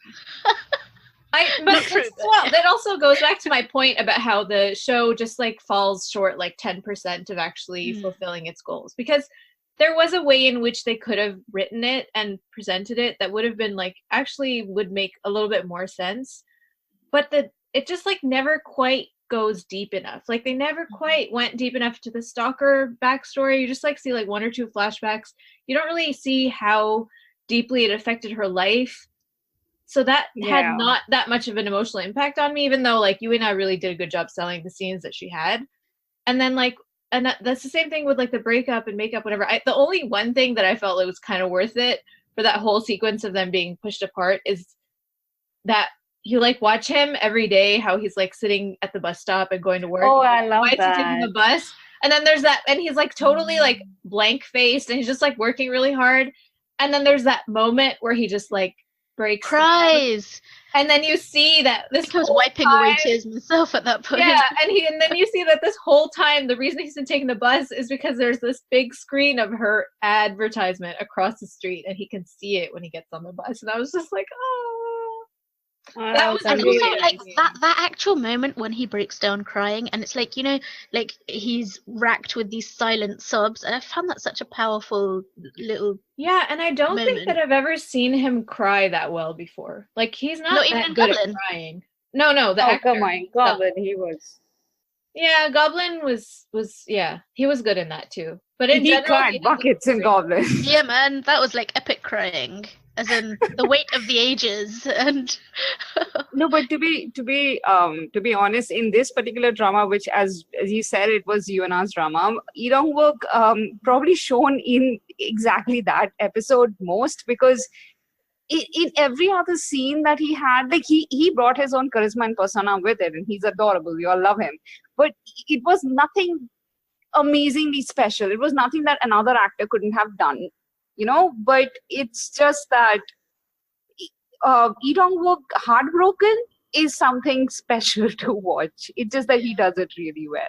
That also goes back to my point about how the show just like falls short like 10% of actually fulfilling its goals, because there was a way in which they could have written it and presented it that would have been like actually would make a little bit more sense, but it just like never quite goes deep enough. Like they never quite went deep enough to the stalker backstory. You just like see like 1 or 2 flashbacks. You don't really see how deeply it affected her life. So that had not that much of an emotional impact on me, even though like you and I really did a good job selling the scenes that she had. And then like, and that's the same thing with like the breakup and makeup, whatever. The only one thing that I felt it was kind of worth it for that whole sequence of them being pushed apart is that you like watch him every day, how he's like sitting at the bus stop and going to work. Oh, I love Why is that. he taking the bus? And then there's that, and he's like totally like blank faced and he's just like working really hard. And then there's that moment where he just like breaks, cries. And then you see that this I was wiping away tears myself at that point. Yeah, and then you see that this whole time the reason he's been taking the bus is because there's this big screen of her advertisement across the street, and he can see it when he gets on the bus. And I was just like, oh, that was and really also like amazing. that actual moment when he breaks down crying, and it's like, you know, like he's racked with these silent sobs, and I found that such a powerful little and I don't think moment. that I've ever seen him cry that well before. Like he's not even that in good Goblin. at crying. No, the actor. Come on, Goblin, he was. Yeah, Goblin was he was good in that too. But in He general, cried buckets in Goblin. Yeah, man, that was like epic crying, as in the weight of the ages. And No, but to be honest, in this particular drama, which as you said, it was Yuna's drama, Lee Dong-wook probably shown in exactly that episode most, because in every other scene that he had, like he brought his own charisma and persona with it, and he's adorable. We all love him, but it was nothing amazingly special. It was nothing that another actor couldn't have done, you know. But it's just that Lee Dong-wook heartbroken is something special to watch. It's just that he does it really well.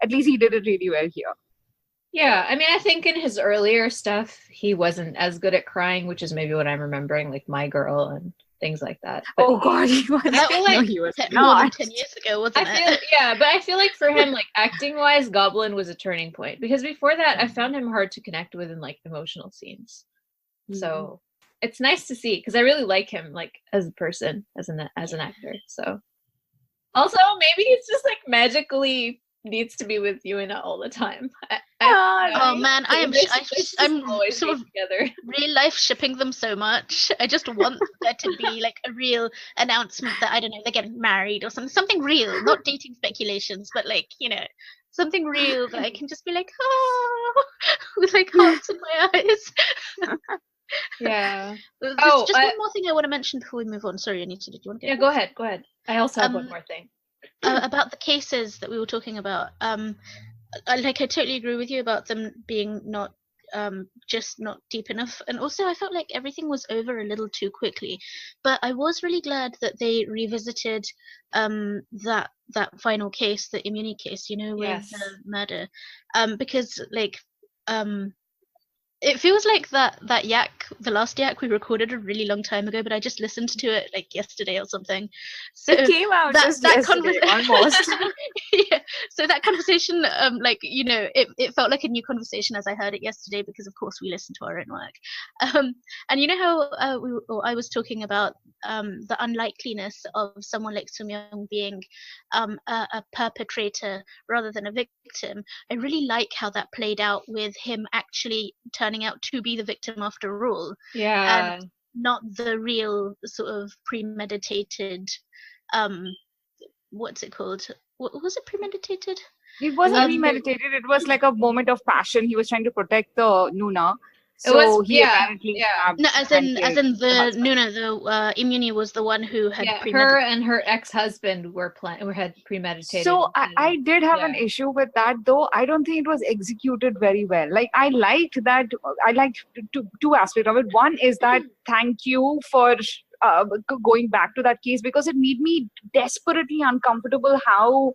At least he did it really well here. Yeah, I mean, I think in his earlier stuff, he wasn't as good at crying, which is maybe what I'm remembering, like My Girl and things like that. But Oh God, he was. I feel like no, he was more than not. 10 years ago, wasn't I feel, it? yeah, but I feel like for him, like acting-wise, Goblin was a turning point, because before that, I found him hard to connect with in like emotional scenes. So it's nice to see, because I really like him, like as a person, as an actor. So also maybe it's just like magically needs to be with Yuna all the time. Oh man, I'm always sort of together. real life shipping them so much. I just want there to be like a real announcement that, I don't know, they're getting married or something real, not dating speculations, but like, you know, something real that I can just be like, oh, with like hearts in my eyes. Yeah. There's just one more thing I want to mention before we move on. Sorry, Anita, did you want to go? Yeah, go ahead. I also have one more thing. About the cases that we were talking about. I totally agree with you about them being not just not deep enough, and also I felt like everything was over a little too quickly. But I was really glad that they revisited that final case, the Imuni case, you know, with the murder, because like it feels like that yak, the last yak we recorded a really long time ago, but I just listened to it like yesterday or something. So it came out just yesterday, almost. Yeah. So that conversation, like, you know, it felt like a new conversation as I heard it yesterday, because of course we listen to our own work. And you know how I was talking about the unlikeliness of someone like Sung Myung being a perpetrator rather than a victim. I really like how that played out with him actually turning out to be the victim after all. Yeah. And not the real sort of premeditated, what's it called? Was it premeditated? It wasn't premeditated. It was like a moment of passion. He was trying to protect the Noona. So apparently no, as in the Noona, the Imuni was the one who had her and her ex-husband had premeditated. So I did have an issue with that, though. I don't think it was executed very well. Like I liked two aspects of it. One is that thank you for going back to that case, because it made me desperately uncomfortable how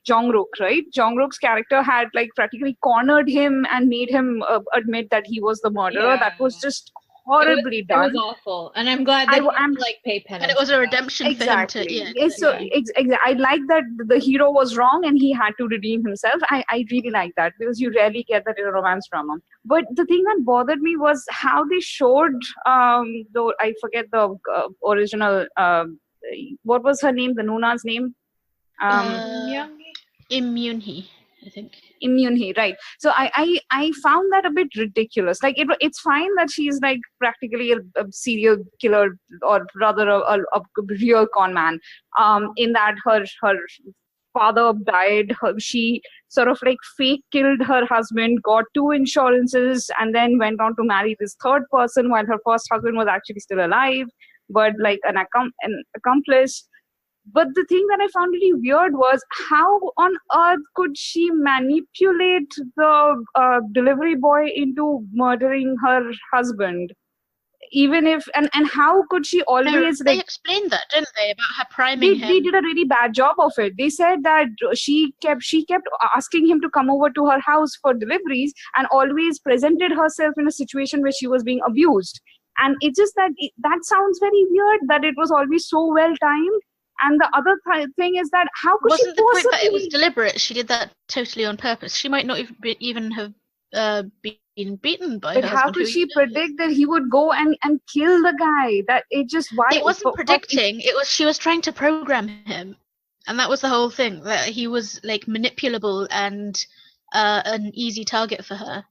Jong-ruk, right? Jong-ruk's character had like practically cornered him and made him admit that he was the murderer. That was just horribly It done. was awful, and I'm glad they didn't like pay penance. And it was a for that. redemption Exactly. for him to. Yes, so I like that the hero was wrong and he had to redeem himself. I really like that because you rarely get that in a romance drama. But the thing that bothered me was how they showed though I forget the original what was her name, the Noona's name, Immunity, I think. Immunity, right? So I found that a bit ridiculous. Like it's fine that she's like practically a serial killer, or rather a real con man. In that her father died. She sort of like fake killed her husband, got 2 insurances, and then went on to marry this third person while her first husband was actually still alive, but like an accomplice. But the thing that I found really weird was how on earth could she manipulate the delivery boy into murdering her husband? Even if, and how could she always they explained that, didn't they, about her priming him? They did a really bad job of it. They said that she kept asking him to come over to her house for deliveries and always presented herself in a situation where she was being abused. And it's just that that sounds very weird, that it was always so well timed. And the other thing is that how could Wasn't she possibly... the point that it was deliberate? She did that totally on purpose. She might not even have been beaten by her husband. But how could she predict that he would go and kill the guy? That it just... Why? It wasn't predicting. It was she was trying to program him. And that was the whole thing, that he was like manipulable and an easy target for her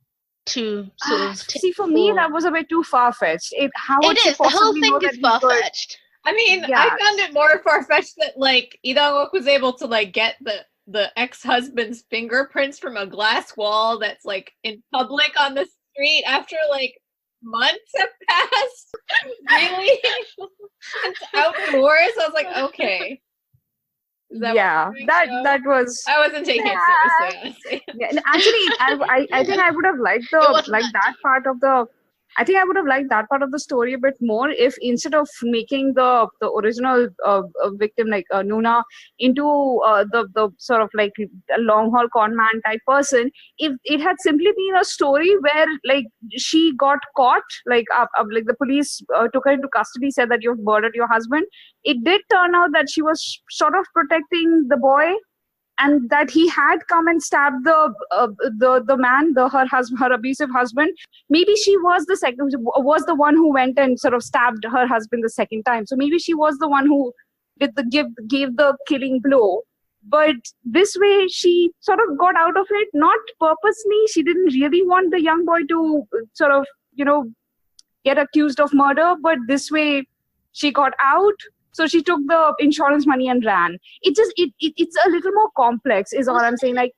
to sort of... See, for me, that was a bit too far-fetched. The whole thing is far-fetched. I mean, I found it more far-fetched that, like, Idang was able to, like, get the ex-husband's fingerprints from a glass wall that's, like, in public on the street after, like, months have passed. Really? It's outdoors. I was like, okay. That was... I wasn't taking it seriously, honestly. Yeah, actually, I think I would have liked that part of the... I think I would have liked that part of the story a bit more if instead of making the original victim like Noona into the sort of like a long haul con man type person, if it had simply been a story where like she got caught, like the police took her into custody, said that you've murdered your husband. It did turn out that she was sort of protecting the boy, and that he had come and stabbed the man, her abusive husband. Maybe she was the one who went and sort of stabbed her husband the second time. So maybe she was the one who did gave the killing blow. But this way, she sort of got out of it, not purposely. She didn't really want the young boy to sort of, get accused of murder. But this way, she got out. So she took the insurance money and ran. It's a little more complex, is all I'm saying. Like,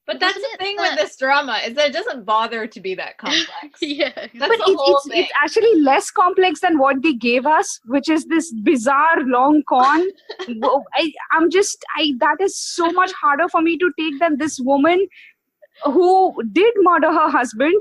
but that's the thing with this drama, is that it doesn't bother to be that complex. Yeah, but it's actually less complex than what they gave us, which is this bizarre long con. That is so much harder for me to take than this woman who did murder her husband,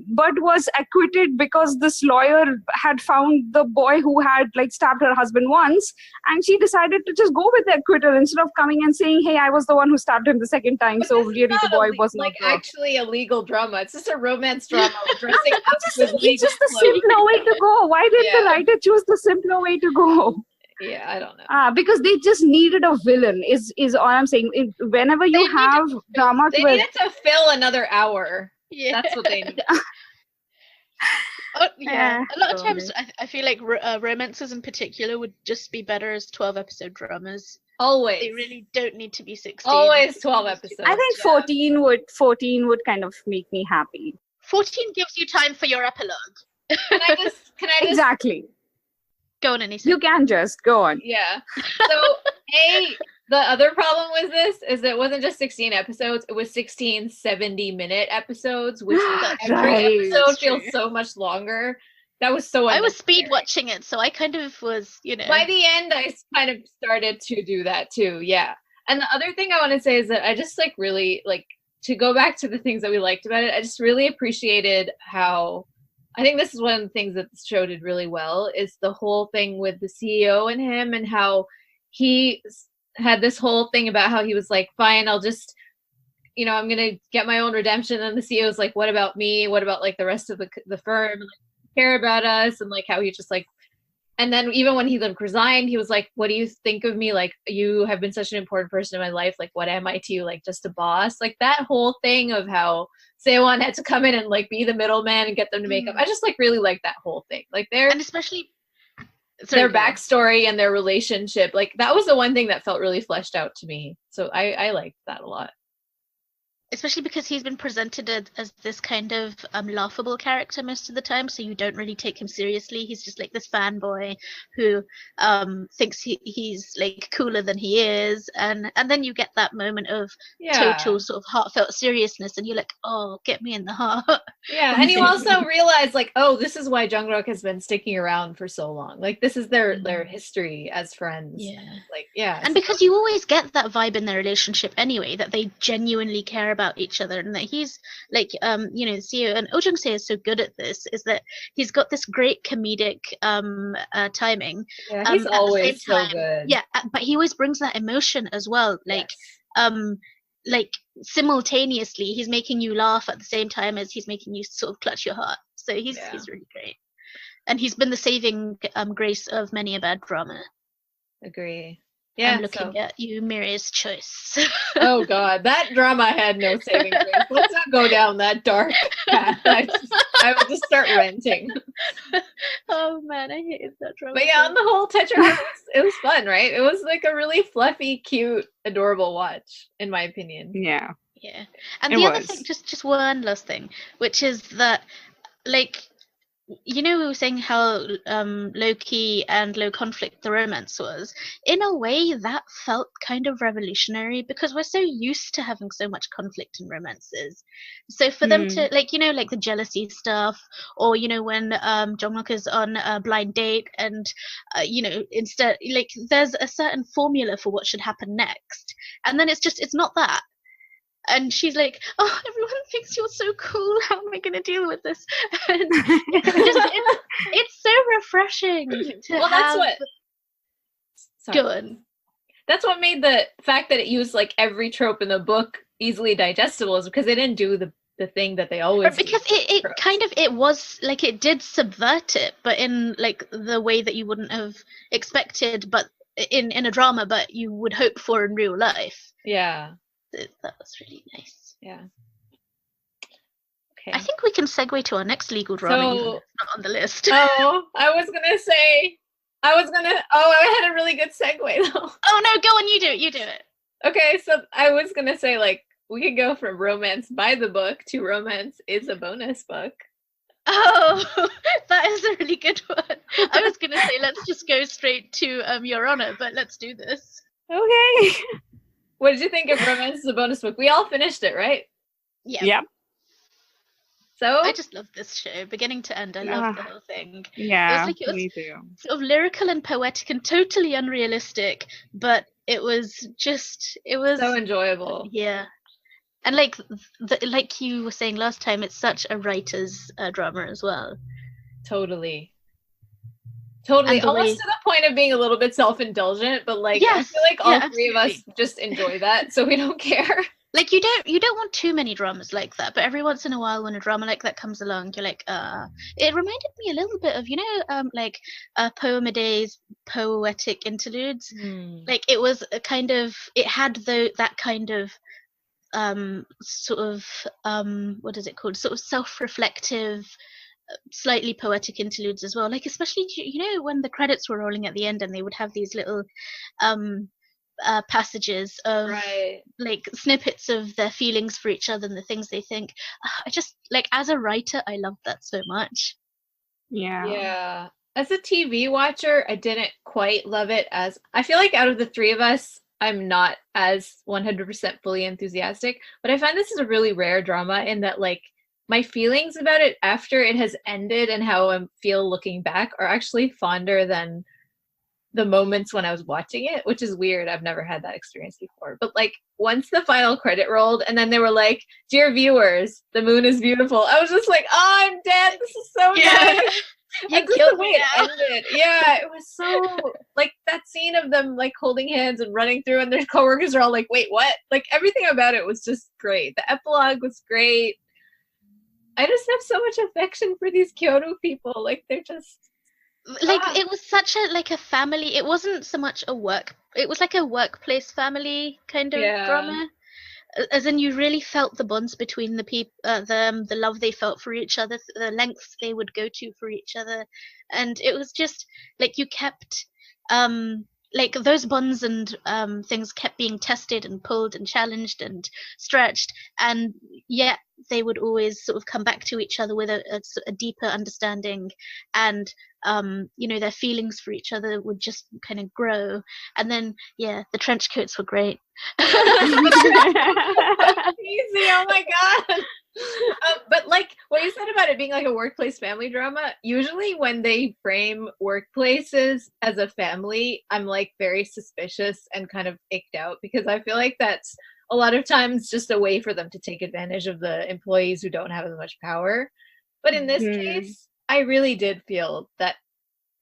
but was acquitted because this lawyer had found the boy who had like stabbed her husband once, and she decided to just go with the acquittal instead of coming and saying, hey, I was the one who stabbed him the second time. But so really the boy wasn't like actually a legal drama. It's just a romance drama. Dressing up it's just the simpler way to go. Why did the writer choose the simpler way to go? Yeah, I don't know. Because they just needed a villain is all I'm saying. Whenever you have drama, they needed to fill another hour. Yeah, that's what they need. A lot of times I feel like romances in particular would just be better as 12-episode dramas. Always. They really don't need to be 16. Always 12 episodes. I think 14 would kind of make me happy. 14 gives you time for your epilogue. Can I just exactly. Go on, Anissa. You can just go on. Yeah. So the other problem with this is that it wasn't just 16 episodes, it was 16 70-minute episodes, which every episode feels so much longer. That was so unnecessary. I was speed watching it, so I kind of was, By the end, I kind of started to do that too, yeah. And the other thing I want to say is that I just really, to go back to the things that we liked about it, I just really appreciated how, I think this is one of the things that the show did really well, is the whole thing with the CEO and him, and how he had this whole thing about how he was like, fine, I'll just, I'm going to get my own redemption. And the CEO was like, what about me? What about the rest of the firm? care about us, and like how he just like, and then even when he like resigned, he was like, what do you think of me? Like, you have been such an important person in my life. Like, what am I to you? Like, just a boss? Like, that whole thing of how Sewon had to come in and like be the middleman and get them to make up. I just like really like that whole thing. Like and especially their backstory and their relationship. Like, that was the one thing that felt really fleshed out to me. So I liked that a lot. Especially because he's been presented as this kind of laughable character most of the time, so you don't really take him seriously. He's just like this fanboy who thinks he's like cooler than he is, and then you get that moment of total sort of heartfelt seriousness, and you're like, oh, get me in the heart. Yeah, and you also realize like, oh, this is why Jungkook has been sticking around for so long. Like, this is their history as friends. Yeah, like and because you always get that vibe in their relationship anyway, that they genuinely care about each other, and that he's like Seo and Oh Jung-se is so good at this, is that he's got this great comedic timing. Yeah, he's always so good. Yeah, but he always brings that emotion as well. Like like simultaneously he's making you laugh at the same time as he's making you sort of clutch your heart. So he's really great. And he's been the saving grace of many a bad drama. Agree. Yeah, I'm looking at you, Miri's choice. Oh God, that drama had no saving grace. Let's not go down that dark path. I would just start ranting. Oh man, I hated that drama. But yeah, on the whole, Tetra, it was fun, right? It was like a really fluffy, cute, adorable watch, in my opinion. Yeah. Yeah. And the other thing, just one last thing, which is that, like, we were saying how low-key and low conflict the romance was. In a way, that felt kind of revolutionary, because we're so used to having so much conflict in romances. So for them to, like, like the jealousy stuff, or, when Jungkook is on a blind date and, instead, like, there's a certain formula for what should happen next. And then it's not that. And she's like, oh, everyone thinks you're so cool. How am I going to deal with this? And it's so refreshing to have... That's what made the fact that it used like every trope in the book easily digestible, is because they didn't do the thing that they always because it was like, it did subvert it, but in like the way that you wouldn't have expected, but in a drama, but you would hope for in real life. Yeah. That was really nice. Yeah. Okay. I think we can segue to our next legal drama. Even if it's not on the list. Oh, I had a really good segue though. Oh no, go on, you do it. Okay, so I was gonna say, like, we could go from romance by the book to romance is a bonus book. Oh, that is a really good one. I was gonna say let's just go straight to Your Honor, but let's do this. Okay. What did you think of Romance is a Bonus Book? We all finished it, right? Yeah. So I just love this show, beginning to end. I love the whole thing. Yeah, it was me too. Sort of lyrical and poetic and totally unrealistic, but it was so enjoyable. Yeah, and like you were saying last time, it's such a writer's drama as well. Totally. Almost to the point of being a little bit self-indulgent, but like, I feel like all three of us just enjoy that, so we don't care. Like, you don't want too many dramas like that, but every once in a while when a drama like that comes along, you're like, it reminded me a little bit of, like Poem a Day's poetic interludes. Like, it was a kind of, it had that kind of sort of what is it called, sort of self-reflective, slightly poetic interludes as well, like especially when the credits were rolling at the end and they would have these little passages of like snippets of their feelings for each other and the things they think. I just, like, as a writer, I love that so much. Yeah, as a TV watcher, I didn't quite love it. As I feel like out of the three of us, I'm not as 100% fully enthusiastic, but I find this is a really rare drama in that, like, my feelings about it after it has ended and how I feel looking back are actually fonder than the moments when I was watching it, which is weird. I've never had that experience before. But like, once the final credit rolled and then they were like, "Dear viewers, the moon is beautiful," I was just like, "Oh, I'm dead. This is so nice." You killed me now. Ended. Yeah, it was so, like, that scene of them like holding hands and running through and their coworkers are all like, "Wait, what?" Like, everything about it was just great. The epilogue was great. I just have so much affection for these Kyoto people. Like, they're just like it was such a like a family. It wasn't so much a work. It was like a workplace family kind of drama. As in, you really felt the bonds between the people, them, the love they felt for each other, the lengths they would go to for each other, and it was just like you kept, like those bonds and things kept being tested and pulled and challenged and stretched, and yet they would always sort of come back to each other with a deeper understanding, and you know, their feelings for each other would just kind of grow, and then the trench coats were great. Easy, oh my god. But like what you said about it being like a workplace family drama, usually when they frame workplaces as a family, I'm like very suspicious and kind of icked out, because I feel like that's a lot of times just a way for them to take advantage of the employees who don't have as much power. But in this case, I really did feel that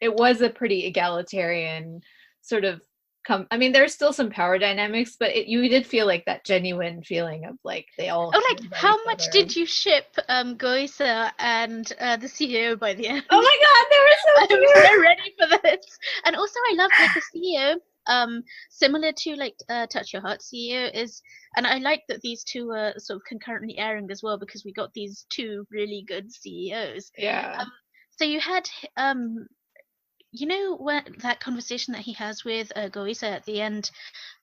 it was a pretty egalitarian sort of I mean, there's still some power dynamics, but you did feel like that genuine feeling of like they all. Oh, like how much did you ship Goisa and the CEO by the end? Oh my god, they were so cute. I'm so ready for this. And also, I love like the CEO, similar to like Touch Your Heart CEO is, and I like that these two are sort of concurrently airing as well, because we got these two really good CEOs. Yeah. So you had you know, when that conversation that he has with Goisa at the end,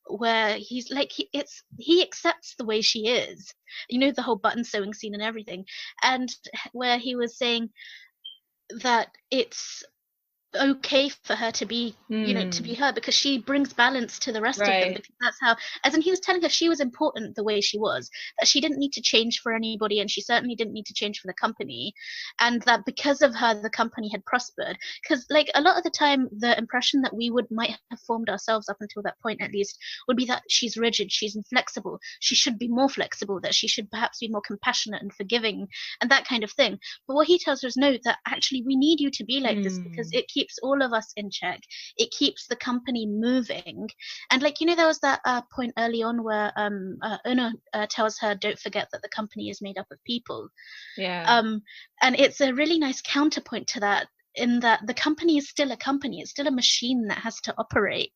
where he's like, he accepts the way she is, you know, the whole button sewing scene and everything, and where he was saying that it's okay for her to be, you know, to be her, because she brings balance to the rest of them, because that's how, as in he was telling her she was important the way she was, that she didn't need to change for anybody, and she certainly didn't need to change for the company, and that because of her the company had prospered. Because like a lot of the time the impression that we might have formed ourselves up until that point at least would be that she's rigid, she's inflexible, she should be more flexible, that she should perhaps be more compassionate and forgiving and that kind of thing. But what he tells her is no, that actually we need you to be like this, because it keeps all of us in check, it keeps the company moving. And like, you know, there was that point early on where Una tells her, don't forget that the company is made up of people, and it's a really nice counterpoint to that, in that the company is still a company, it's still a machine that has to operate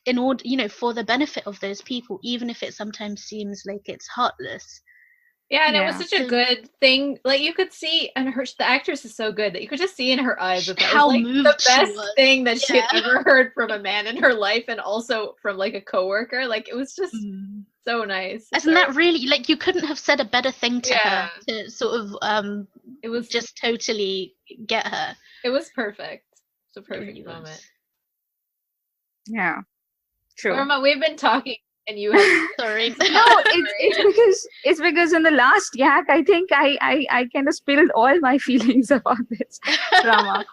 in order, you know, for the benefit of those people, even if it sometimes seems like it's heartless. Yeah, and it was such a good thing. Like you could see, and the actress is so good that you could just see in her eyes that how was like moved the best she was. thing that she had ever heard from a man in her life, and also from like a coworker. Like it was just so nice. Isn't that really, like, you couldn't have said a better thing to her to sort of it was just totally get her. It was perfect. It's a perfect really moment. Yeah, true. Irma, we've been talking. And you have sorry. No, it's because in the last yak, I think I kind of spilled all my feelings about this drama.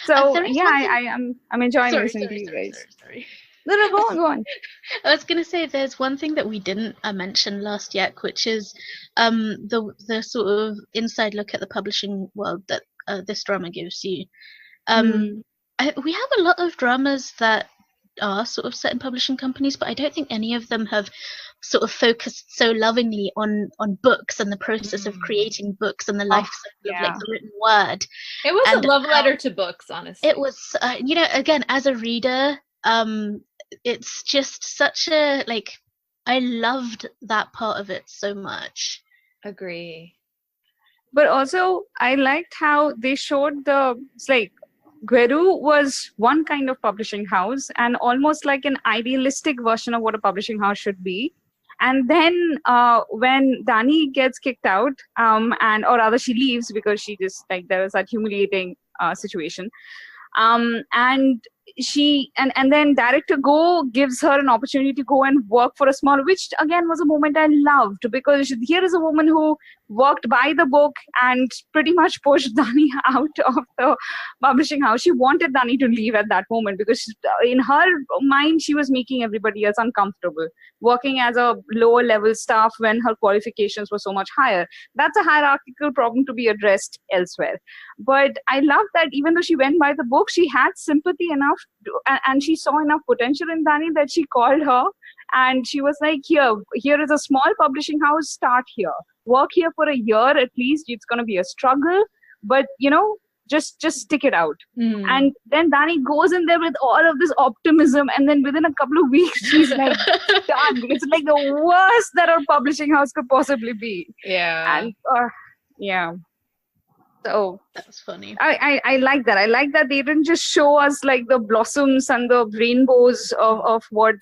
So I'm enjoying listening to you guys. Sorry. No, go on. I was gonna say there's one thing that we didn't mention last yak, which is the sort of inside look at the publishing world that this drama gives you. We have a lot of dramas that are sort of set in publishing companies, but I don't think any of them have sort of focused so lovingly on books and the process of creating books and the life cycle of like the written word. It was a love letter to books, honestly. It was, you know, again, as a reader, it's just such a, like, I loved that part of it so much. Agree. But also, I liked how they showed it's like, Gweru was one kind of publishing house and almost like an idealistic version of what a publishing house should be. And then when Dani gets kicked out, or rather she leaves because she just, like, there was that humiliating situation. And she and then Director Go gives her an opportunity to go and work for a small, which again was a moment I loved, because here is a woman who worked by the book and pretty much pushed Dani out of the publishing house. She wanted Dani to leave at that moment because in her mind she was making everybody else uncomfortable, working as a lower level staff when her qualifications were so much higher. That's a hierarchical problem to be addressed elsewhere. But I love that even though she went by the book, she had sympathy enough and she saw enough potential in Dani that she called her and she was like, here is a small publishing house, start here, work here for a year at least, it's going to be a struggle, but just stick it out. And then Dani goes in there with all of this optimism, and then within a couple of weeks she's like done. It's like the worst that our publishing house could possibly be. And so That's funny. I like that. I like that they didn't just show us like the blossoms and the rainbows of what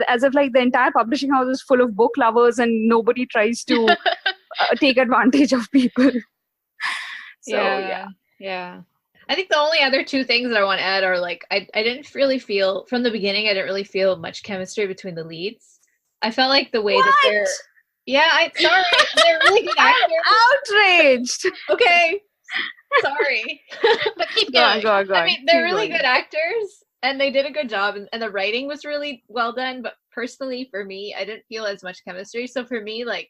as if like the entire publishing house is full of book lovers and nobody tries to take advantage of people. So yeah. I think the only other two things that I want to add are like I didn't really feel from the beginning. I didn't really feel much chemistry between the leads. I felt like the way that they're sorry, they're really good actors. Outraged. Okay, sorry, but keep going. Go on. I mean, they're really good actors, and they did a good job, and the writing was really well done. But personally, for me, I didn't feel as much chemistry. So for me, like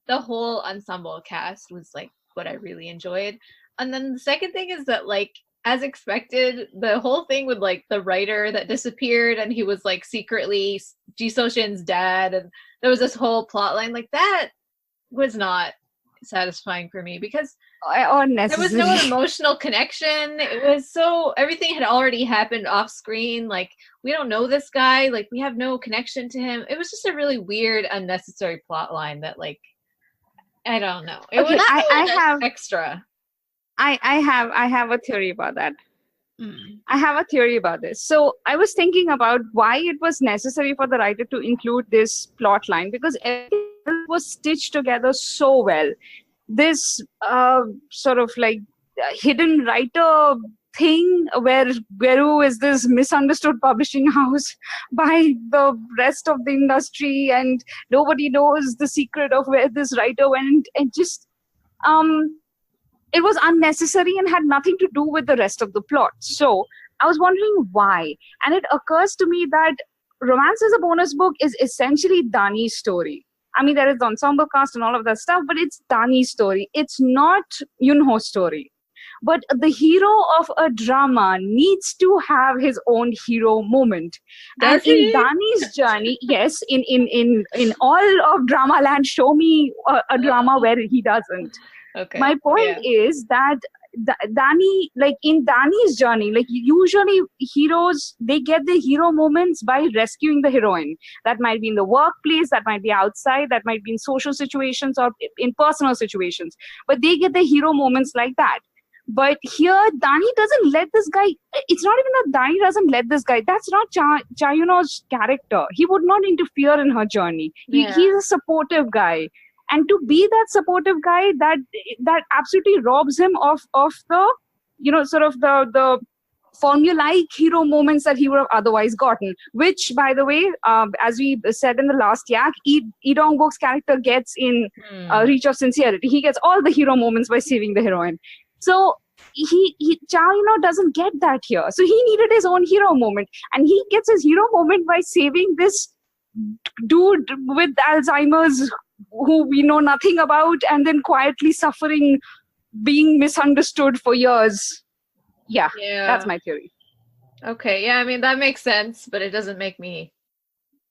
the whole ensemble cast was like what I really enjoyed. And then the second thing is that, like, as expected, the whole thing with like the writer that disappeared and he was like secretly Ji So-shin's dad, and there was this whole plot line like that was not satisfying for me because there was no emotional connection. It was so everything had already happened off screen. Like, we don't know this guy, like we have no connection to him. It was just a really weird, unnecessary plot line that, like, I don't know. It was I have extra. I have a theory about that. I have a theory about this. So I was thinking about why it was necessary for the writer to include this plot line, because everything was stitched together so well. This sort of like hidden writer thing where Guru is this misunderstood publishing house by the rest of the industry, and nobody knows the secret of where this writer went, and just it was unnecessary and had nothing to do with the rest of the plot. So I was wondering why. And it occurs to me that Romance as a Bonus Book is essentially Dani's story. I mean, there is the ensemble cast and all of that stuff, but it's Dani's story. It's not Yunho's story. But the hero of a drama needs to have his own hero moment. And in Dani's journey, yes, in all of Drama Land, show me a drama where he doesn't. Okay. My point is that Dani, like in Dani's journey, like usually heroes, they get the hero moments by rescuing the heroine. That might be in the workplace, that might be outside, that might be in social situations or in personal situations. But they get the hero moments like that. But here, Dani doesn't let this guy, it's not even that Dani doesn't let this guy, that's not Cha Yun-ho's character. He would not interfere in her journey. He's a supportive guy. And to be that supportive guy, that absolutely robs him of the, sort of the formulaic hero moments that he would have otherwise gotten. Which, by the way, as we said in the last yak, Lee Dong-bok's character gets in Reach of Sincerity. He gets all the hero moments by saving the heroine. So Cha Yun-ho doesn't get that here. So he needed his own hero moment, and he gets his hero moment by saving this dude with Alzheimer's who we know nothing about, and then quietly suffering, being misunderstood for years. Yeah, that's my theory. Okay, I mean, that makes sense, but it doesn't make me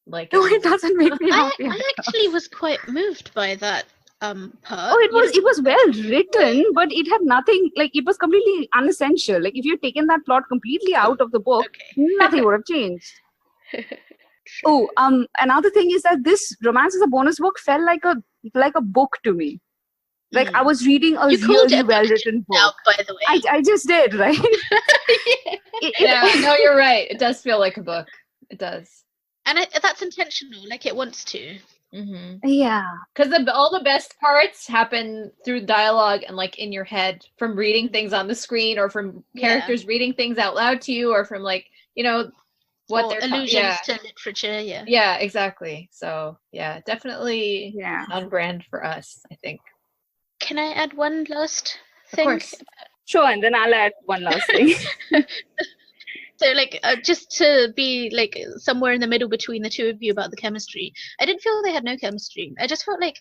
like it. No, it doesn't make me happy. I actually was quite moved by that part. Oh, it was well written, but it had nothing, like, it was completely unessential. Like, if you'd taken that plot completely out of the book, nothing would have changed. Oh, another thing is that this Romance as a Bonus Book felt like a book to me. Like I was reading a really well-written book. Now, by the way, I just did, right? No, you're right. It does feel like a book. It does, and that's intentional. Like it wants to. Mm-hmm. Yeah, because all the best parts happen through dialogue and like in your head from reading things on the screen, or from characters reading things out loud to you, or from like what they're allusions to literature. Yeah, exactly. So definitely on brand for us, I think. Can I add one last thing? Of course. Sure, and then I'll add one last thing. So, like, just to be like somewhere in the middle between the two of you about the chemistry, I didn't feel they had no chemistry. I just felt like,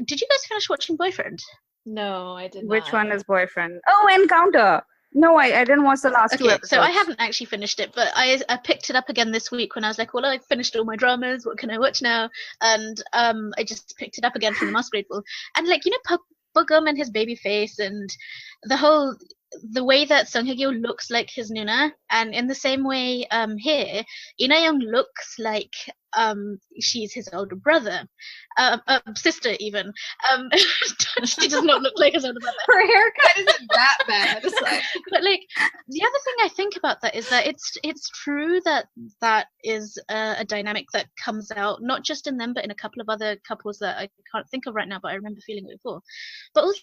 did you guys finish watching Boyfriend? No, I did not. Which one is Boyfriend? Oh, Encounter. No, I didn't watch the last two Okay, episodes. so I haven't actually finished it, but I picked it up again this week when I was like, well, I've finished all my dramas. What can I watch now? And I just picked it up again from the Masquerade Ball. And like, you know, Bugum and his baby face and the way that Song Hye-kyo looks like his Noona, and in the same way here, Ina Young looks like she's his older brother, sister even. She does not look like his older brother. Her haircut isn't that bad. It's like... But like the other thing I think about that is that it's true that is a dynamic that comes out not just in them but in a couple of other couples that I can't think of right now, but I remember feeling it before. But also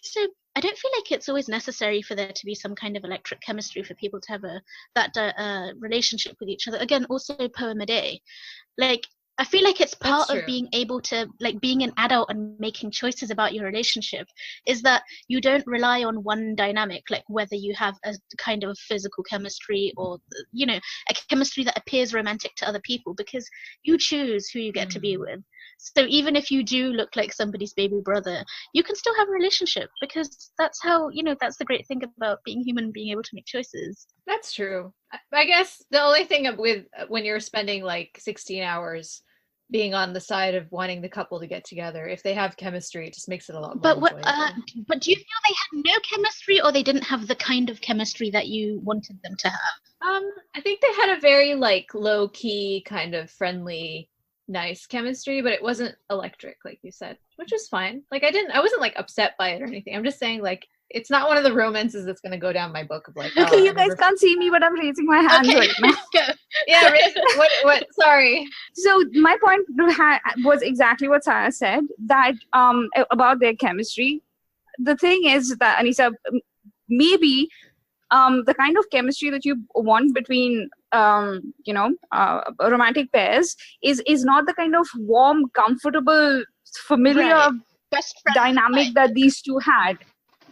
I don't feel like it's always necessary for there to be some kind of electric chemistry for people to have that relationship with each other. Again, also poem a day. Like, I feel like it's part of being able to, like, being an adult and making choices about your relationship is that you don't rely on one dynamic, like whether you have a kind of physical chemistry or, you know, a chemistry that appears romantic to other people, because you choose who you get to be with. So even if you do look like somebody's baby brother, you can still have a relationship, because that's how, you know, that's the great thing about being human, being able to make choices. That's true. I guess the only thing with when you're spending like 16 hours being on the side of wanting the couple to get together, if they have chemistry, it just makes it a lot more enjoyable. But do you feel they had no chemistry, or they didn't have the kind of chemistry that you wanted them to have? I think they had a very like low key, kind of friendly, nice chemistry, but it wasn't electric, like you said, which was fine. Like I wasn't like upset by it or anything. I'm just saying, like, it's not one of the romances that's going to go down my book of like. Okay, you guys can't see me, but I'm raising my hands right now. Yeah, what? Sorry. So my point was exactly what Sarah said, that about their chemistry. The thing is that, Anisa, maybe the kind of chemistry that you want between romantic pairs is not the kind of warm, comfortable, familiar dynamic that these two had.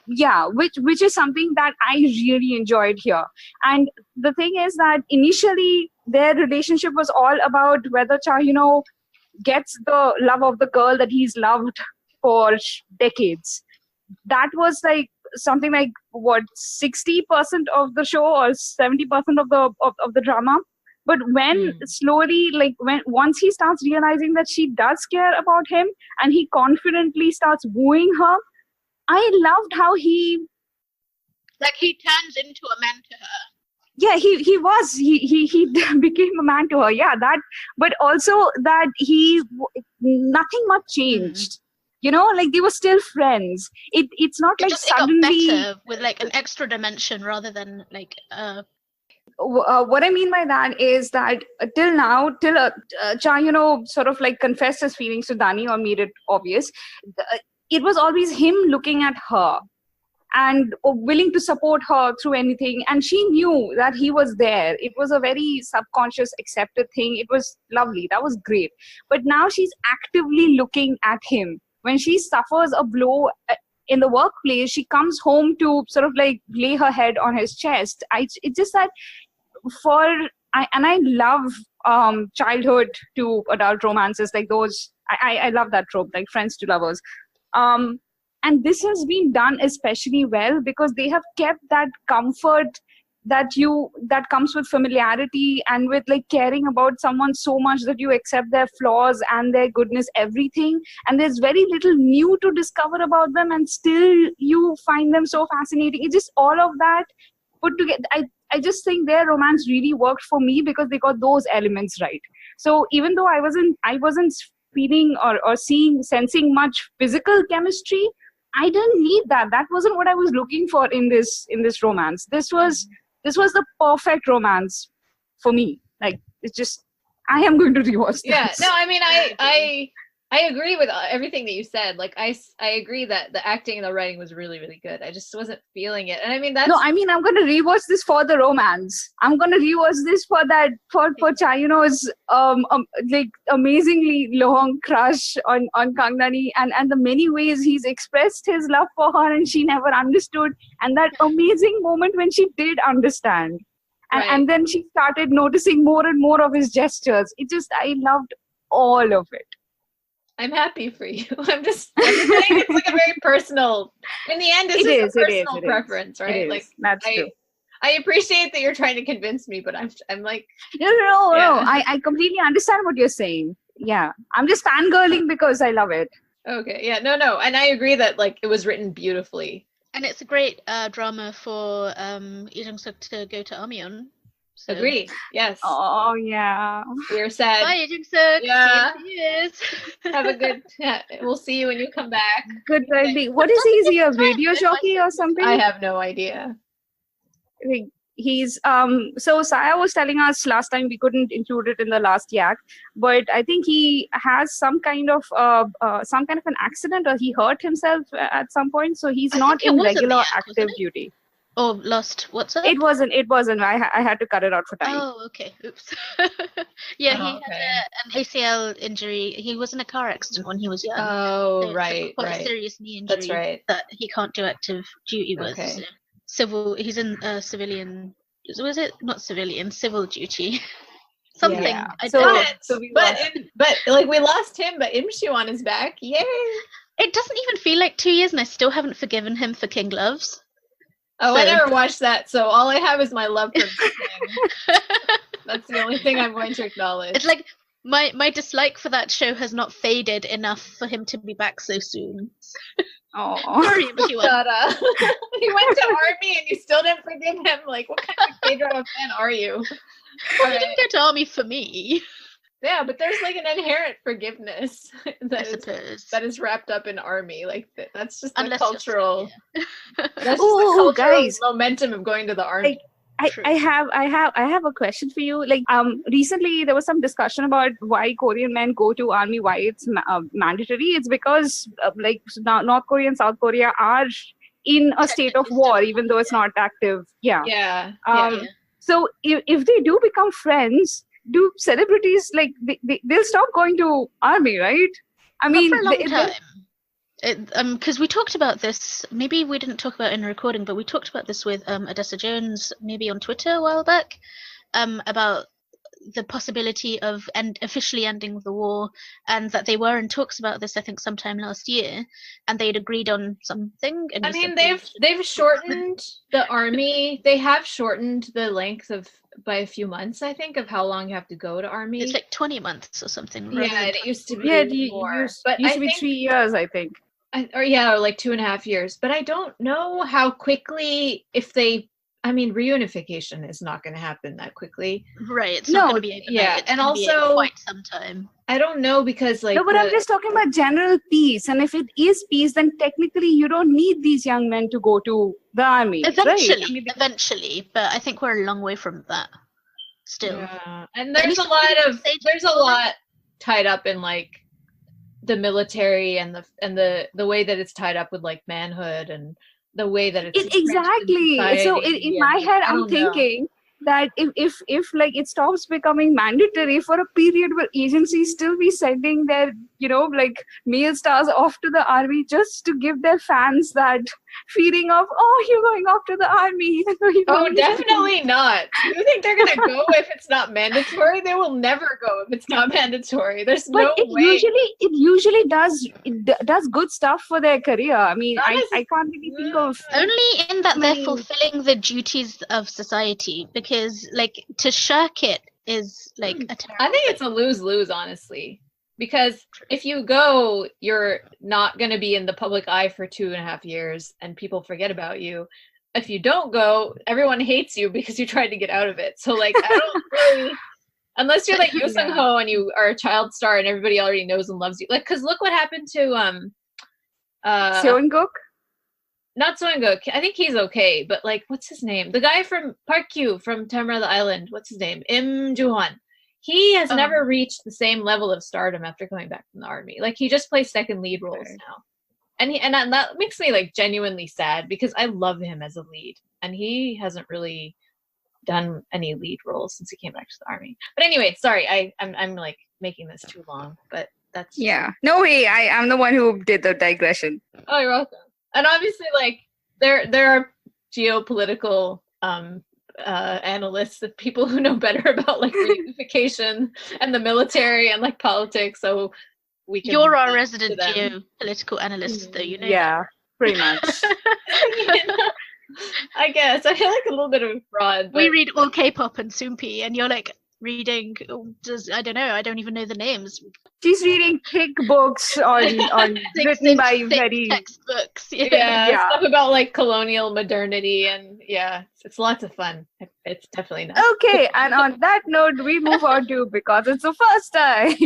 Yeah, which is something that I really enjoyed here. And the thing is that initially their relationship was all about whether Cha, gets the love of the girl that he's loved for decades. That was like something like 60% of the show or 70% of the drama. But when slowly, like once he starts realizing that she does care about him and he confidently starts wooing her, I loved how he turns into a man to her. Yeah, he became a man to her. Yeah, that, but also that nothing much changed. Like they were still friends. It's not like suddenly got better with like an extra dimension rather than like. What I mean by that is that till Cha, sort of like confessed his feelings to Dani or made it obvious. It was always him looking at her and willing to support her through anything. And she knew that he was there. It was a very subconscious, accepted thing. It was lovely. That was great. But now she's actively looking at him. When she suffers a blow in the workplace, she comes home to sort of like lay her head on his chest. It's just that I love childhood to adult romances like those. I love that trope, like friends to lovers. And this has been done especially well because they have kept that comfort that comes with familiarity and with like caring about someone so much that you accept their flaws and their goodness, everything. And there's very little new to discover about them, and still you find them so fascinating. It's just all of that put together. I just think their romance really worked for me because they got those elements right. So even though I wasn't feeling or sensing much physical chemistry, I didn't need that. That wasn't what I was looking for in this romance. This was the perfect romance for me. Like, it's just, I am going to rewatch this. Yeah, no, I mean, I agree with everything that you said. Like, I agree that the acting and the writing was really, really good. I just wasn't feeling it. And I mean, I'm going to rewatch this for the romance. I'm going to rewatch this for Chayuno's like amazingly long crush on Kangdani and the many ways he's expressed his love for her and she never understood. And that amazing moment when she did understand. And then she started noticing more and more of his gestures. I loved all of it. I'm happy for you. I'm just saying it's like a very personal. In the end, it's a personal preference, right? Like that's true. I appreciate that you're trying to convince me, but I'm like, No. Yeah. I completely understand what you're saying. Yeah, I'm just fangirling because I love it. okay, yeah, no, and I agree that like it was written beautifully. And it's a great drama for Lee Jung-suk to go to army on. So. Agree. Yes. Oh yeah. We're sad. Bye, Lee Jung-suk. Yeah. See you in 2 years. Have a good. We'll see you when you come back. Good idea. What is he? Is he a radio jockey or something? I have no idea. Like, he's so Saya was telling us last time we couldn't include it in the last yak, but I think he has some kind of an accident, or he hurt himself at some point, so he's I not think it in was at the regular yak, wasn't active it? duty. Oh, lost. What's up? It wasn't. I had to cut it out for time. Oh, okay. Oops. Yeah, Oh, he had an ACL injury. He was in a car accident when he was young. Oh, So it's right, quite a right. serious knee injury That's right. that he can't do active duty with. Okay. So he's in civilian. Was it not civilian? Civil duty. Something. Yeah. I So- don't know. But like we lost him, but Im Siwon is back. Yay! It doesn't even feel like 2 years, and I still haven't forgiven him for King Gloves. Oh, I So- never watched that, so all I have is my love for this thing. That's the only thing I'm going to acknowledge. It's like my dislike for that show has not faded enough for him to be back so soon. Oh. Sorry, Imchiwan. Shut he went to army and you still didn't forgive him. Like, what kind of K-drama fan are you? Well, he didn't go to army for me, Yeah, but there's like an inherent forgiveness I that suppose. is wrapped up in army. Like that's just the Unless you're- cultural. yeah. That's just Ooh, the cultural guys. momentum of going to the army. True. I have a question for you. Like, recently there was some discussion about why Korean men go to army, why it's mandatory. It's because North Korea and South Korea are in a state of Technically war, still even though it's not active. Yeah. Yeah. Um, So if they do become friends, do celebrities they'll stop going to army, right? I Not mean, for a long they- time. Because we talked about this. Maybe we didn't talk about it in the recording, but we talked about this with Odessa Jones, maybe on Twitter a while back, about the possibility of officially ending the war, and that they were in talks about this, I think, sometime last year, and they'd agreed on something. And I he mean, said they've shortened the army. They have shortened the length of by a few months, I think, of how long you have to go to army. it's like 20 months or something. rather Yeah, than and it used to be yeah, it more. used But to I be think 3 years, I think. or like 2.5 years. But I don't know how quickly, reunification is not going to happen that quickly. Right, it's No, not going to be overnight. yeah, It's and gonna be also- quite some time. I don't know because like No, but I'm just talking about general peace. And if it is peace, then technically you don't need these young men to go to the army. Eventually, right? I mean, eventually, but I think we're a long way from that still. yeah. And there's a least lot we of say there's a Jenmole. lot tied up in like the military and the way that it's tied up with like manhood and the way that it's exactly. So in my head, I'm thinking that if like it stops becoming mandatory for a period where agencies still be sending their male stars off to the army just to give their fans that feeling of, oh, you're going off to the army, even though you don't Oh, need to. definitely not. You think they're gonna go if it's not mandatory? They will never go if it's not mandatory. There's But no it way. usually does good stuff for their career. I mean, Not I can't really think of. Only in that they're mean- fulfilling the duties of society, because like to shirk it is like a terrible I think thing. it's a lose-lose, honestly. Because if you go, you're not going to be in the public eye for 2.5 years and people forget about you. If you don't go, everyone hates you because you tried to get out of it. So, like, I don't really, unless you're like Yoo Sung Ho and you are a child star and everybody already knows and loves you. Like, because look what happened to, Seung-guk? not Soin-guk. I think he's okay, but like, what's his name? The guy from Park Kyu from Tamara the Island. What's his name? Im Joo-hwan. He has never reached the same level of stardom after coming back from the army. Like he just plays second lead roles now, and that makes me like genuinely sad because I love him as a lead, and he hasn't really done any lead roles since he came back to the army. But anyway, sorry, I'm like making this too long, but that's Yeah. No way. I'm the one who did the digression. Oh, you're welcome. And obviously, like there are geopolitical analysts, and people who know better about like reunification and the military and like politics. So we can. You're our listen resident to them. geopolitical analyst, though, you know. Yeah, pretty much. You know? I guess I feel like a little bit of a fraud. We But read all K-pop and Soompi, and you're like reading. I don't know. I don't even know the names. She's reading thick books on written by thick very textbooks. Yeah. yeah, stuff about like colonial modernity, and yeah, it's lots of fun. It's definitely not. Okay, and on that note, we move on to Because It's the First Time.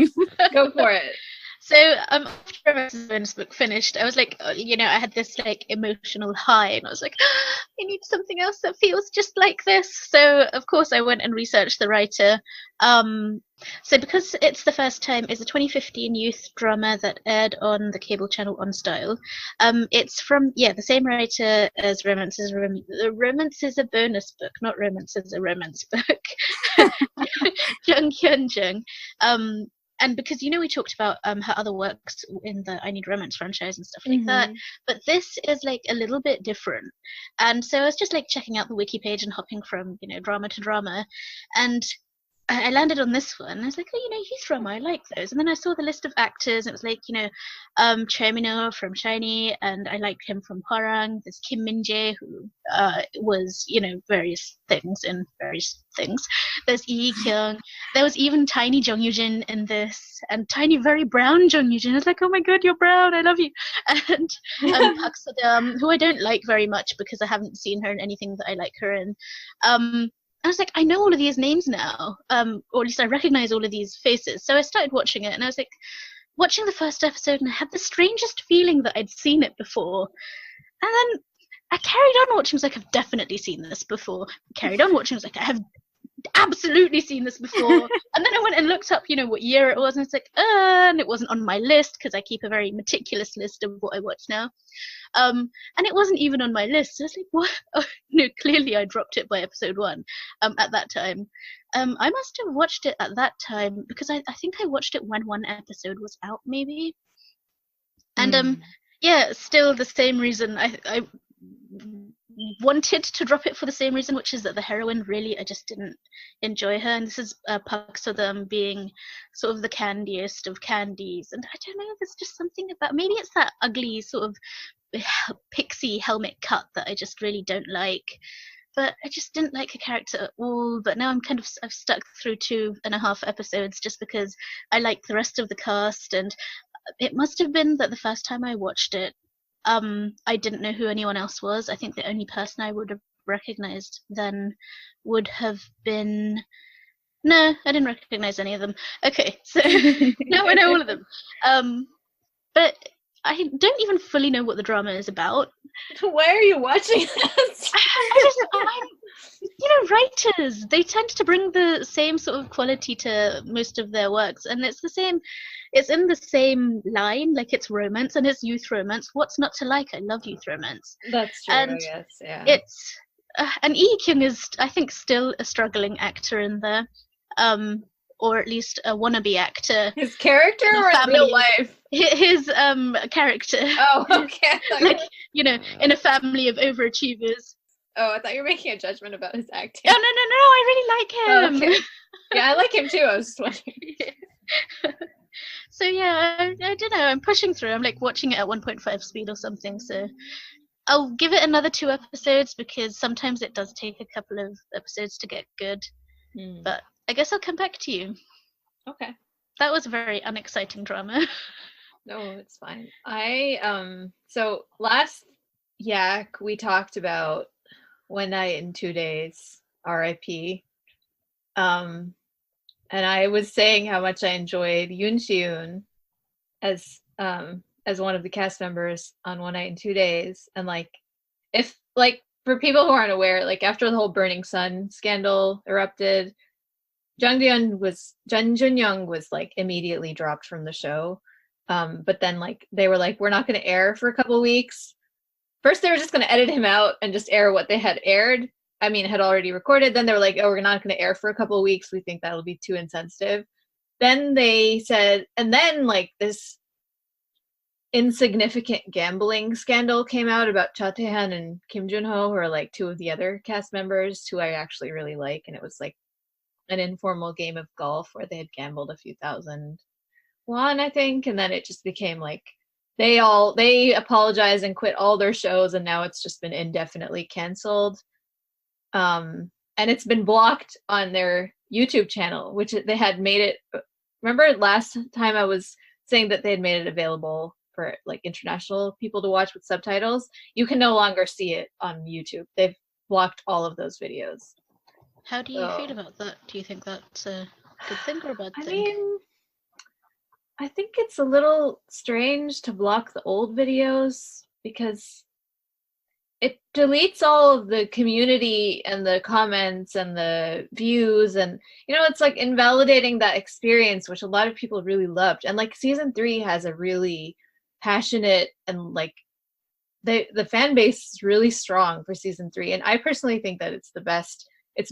Go for it. So after Romance's bonus book finished, I was like, I had this like emotional high, and I was like, I need something else that feels just like this. So of course I went and researched the writer. So Because It's the First Time is a 2015 youth drama that aired on the cable channel On Style. It's from the same writer as Romance is Romance is a bonus book, not Romance is a romance book. Jung Hyun Jung. And because we talked about her other works in the I Need Romance franchise and stuff like that, but this is like a little bit different. And so I was just like checking out the wiki page and hopping from drama to drama, and I landed on this one. I was like, youth drama, I like those. And then I saw the list of actors, and it was like, Choi Min-ho from Shiny, and I liked him from Hwarang. There's Kim Min-jae, who was, various things in various things. There's Lee Kyung. There was even tiny Jung Yoo-jin in this, and tiny, very brown Jung Yoo-jin. I was like, oh my god, you're brown, I love you. And Park So-dam, who I don't like very much because I haven't seen her in anything that I like her in. I was like, I know all of these names now, or at least I recognize all of these faces. So I started watching it, and I was like, watching the first episode, and I had the strangest feeling that I'd seen it before. And then I carried on watching, I was like, I've definitely seen this before. Carried on watching, I was like, I have absolutely seen this before. And then I went and looked up, what year it was, and it's like, and it wasn't on my list because I keep a very meticulous list of what I watch now. And it wasn't even on my list. So I was like, what? Oh, no, clearly I dropped it by episode 1 at that time. I must have watched it at that time because I think I watched it when one episode was out, maybe. And still the same reason I wanted to drop it, for the same reason, which is that the heroine, really, I just didn't enjoy her. And this is Park So-dam being sort of the candiest of candies, and I don't know, there's just something about, maybe it's that ugly sort of pixie helmet cut that I just really don't like. But I just didn't like her character at all. But now I've stuck through 2.5 episodes just because I like the rest of the cast. And it must have been that the first time I watched it, I didn't know who anyone else was. I think the only person I would have recognized then would have been... No, I didn't recognize any of them. Okay, so now I know all of them. But I don't even fully know what the drama is about. Why are you watching this? Writers, they tend to bring the same sort of quality to most of their works, and it's the same. It's in the same line, like it's romance and it's youth romance. What's not to like? I love youth romance. That's true, and I guess, yeah. It's and Lee Kyung is, I think, still a struggling actor in there, or at least a wannabe actor. His character or in real life? His character. Oh, okay. Like, in a family of overachievers. Oh, I thought you were making a judgment about his acting. No, I really like him. Oh, okay. Yeah, I like him too. I was just wondering. So yeah, I don't know. I'm pushing through. I'm like watching it at 1.5 speed or something. So I'll give it another 2 episodes because sometimes it does take a couple of episodes to get good. But I guess I'll come back to you. Okay. That was a very unexciting drama. No, it's fine. So last Yak, we talked about One Night in 2 Days, R.I.P. And I was saying how much I enjoyed Yoon Si-yoon as one of the cast members on One Night in 2 Days. And for people who aren't aware, after the whole Burning Sun scandal erupted, Jung Jun-young was immediately dropped from the show. But then they were like, we're not going to air for a couple weeks. First, they were just going to edit him out and just air what they had aired. Had already recorded. Then they were like, oh, we're not going to air for a couple of weeks. We think that'll be too insensitive. Then they said, and then this insignificant gambling scandal came out about Cha Tae-han and Kim Jun-ho, who are 2 of the other cast members who I actually really like. And it was an informal game of golf where they had gambled a few thousand won, I think. And then it just became they apologized and quit all their shows, and now it's just been indefinitely canceled. And it's been blocked on their YouTube channel, which they had made it. Remember last time I was saying that they had made it available for like international people to watch with subtitles? You can no longer see it on YouTube. They've blocked all of those videos. How do you feel about that? Do you think that's a good thing or a bad thing? I mean, I think it's a little strange to block the old videos because it deletes all of the community and the comments and the views, and it's like invalidating that experience, which a lot of people really loved. And like season 3 has a really passionate and like the fan base is really strong for season 3, and I personally think that it's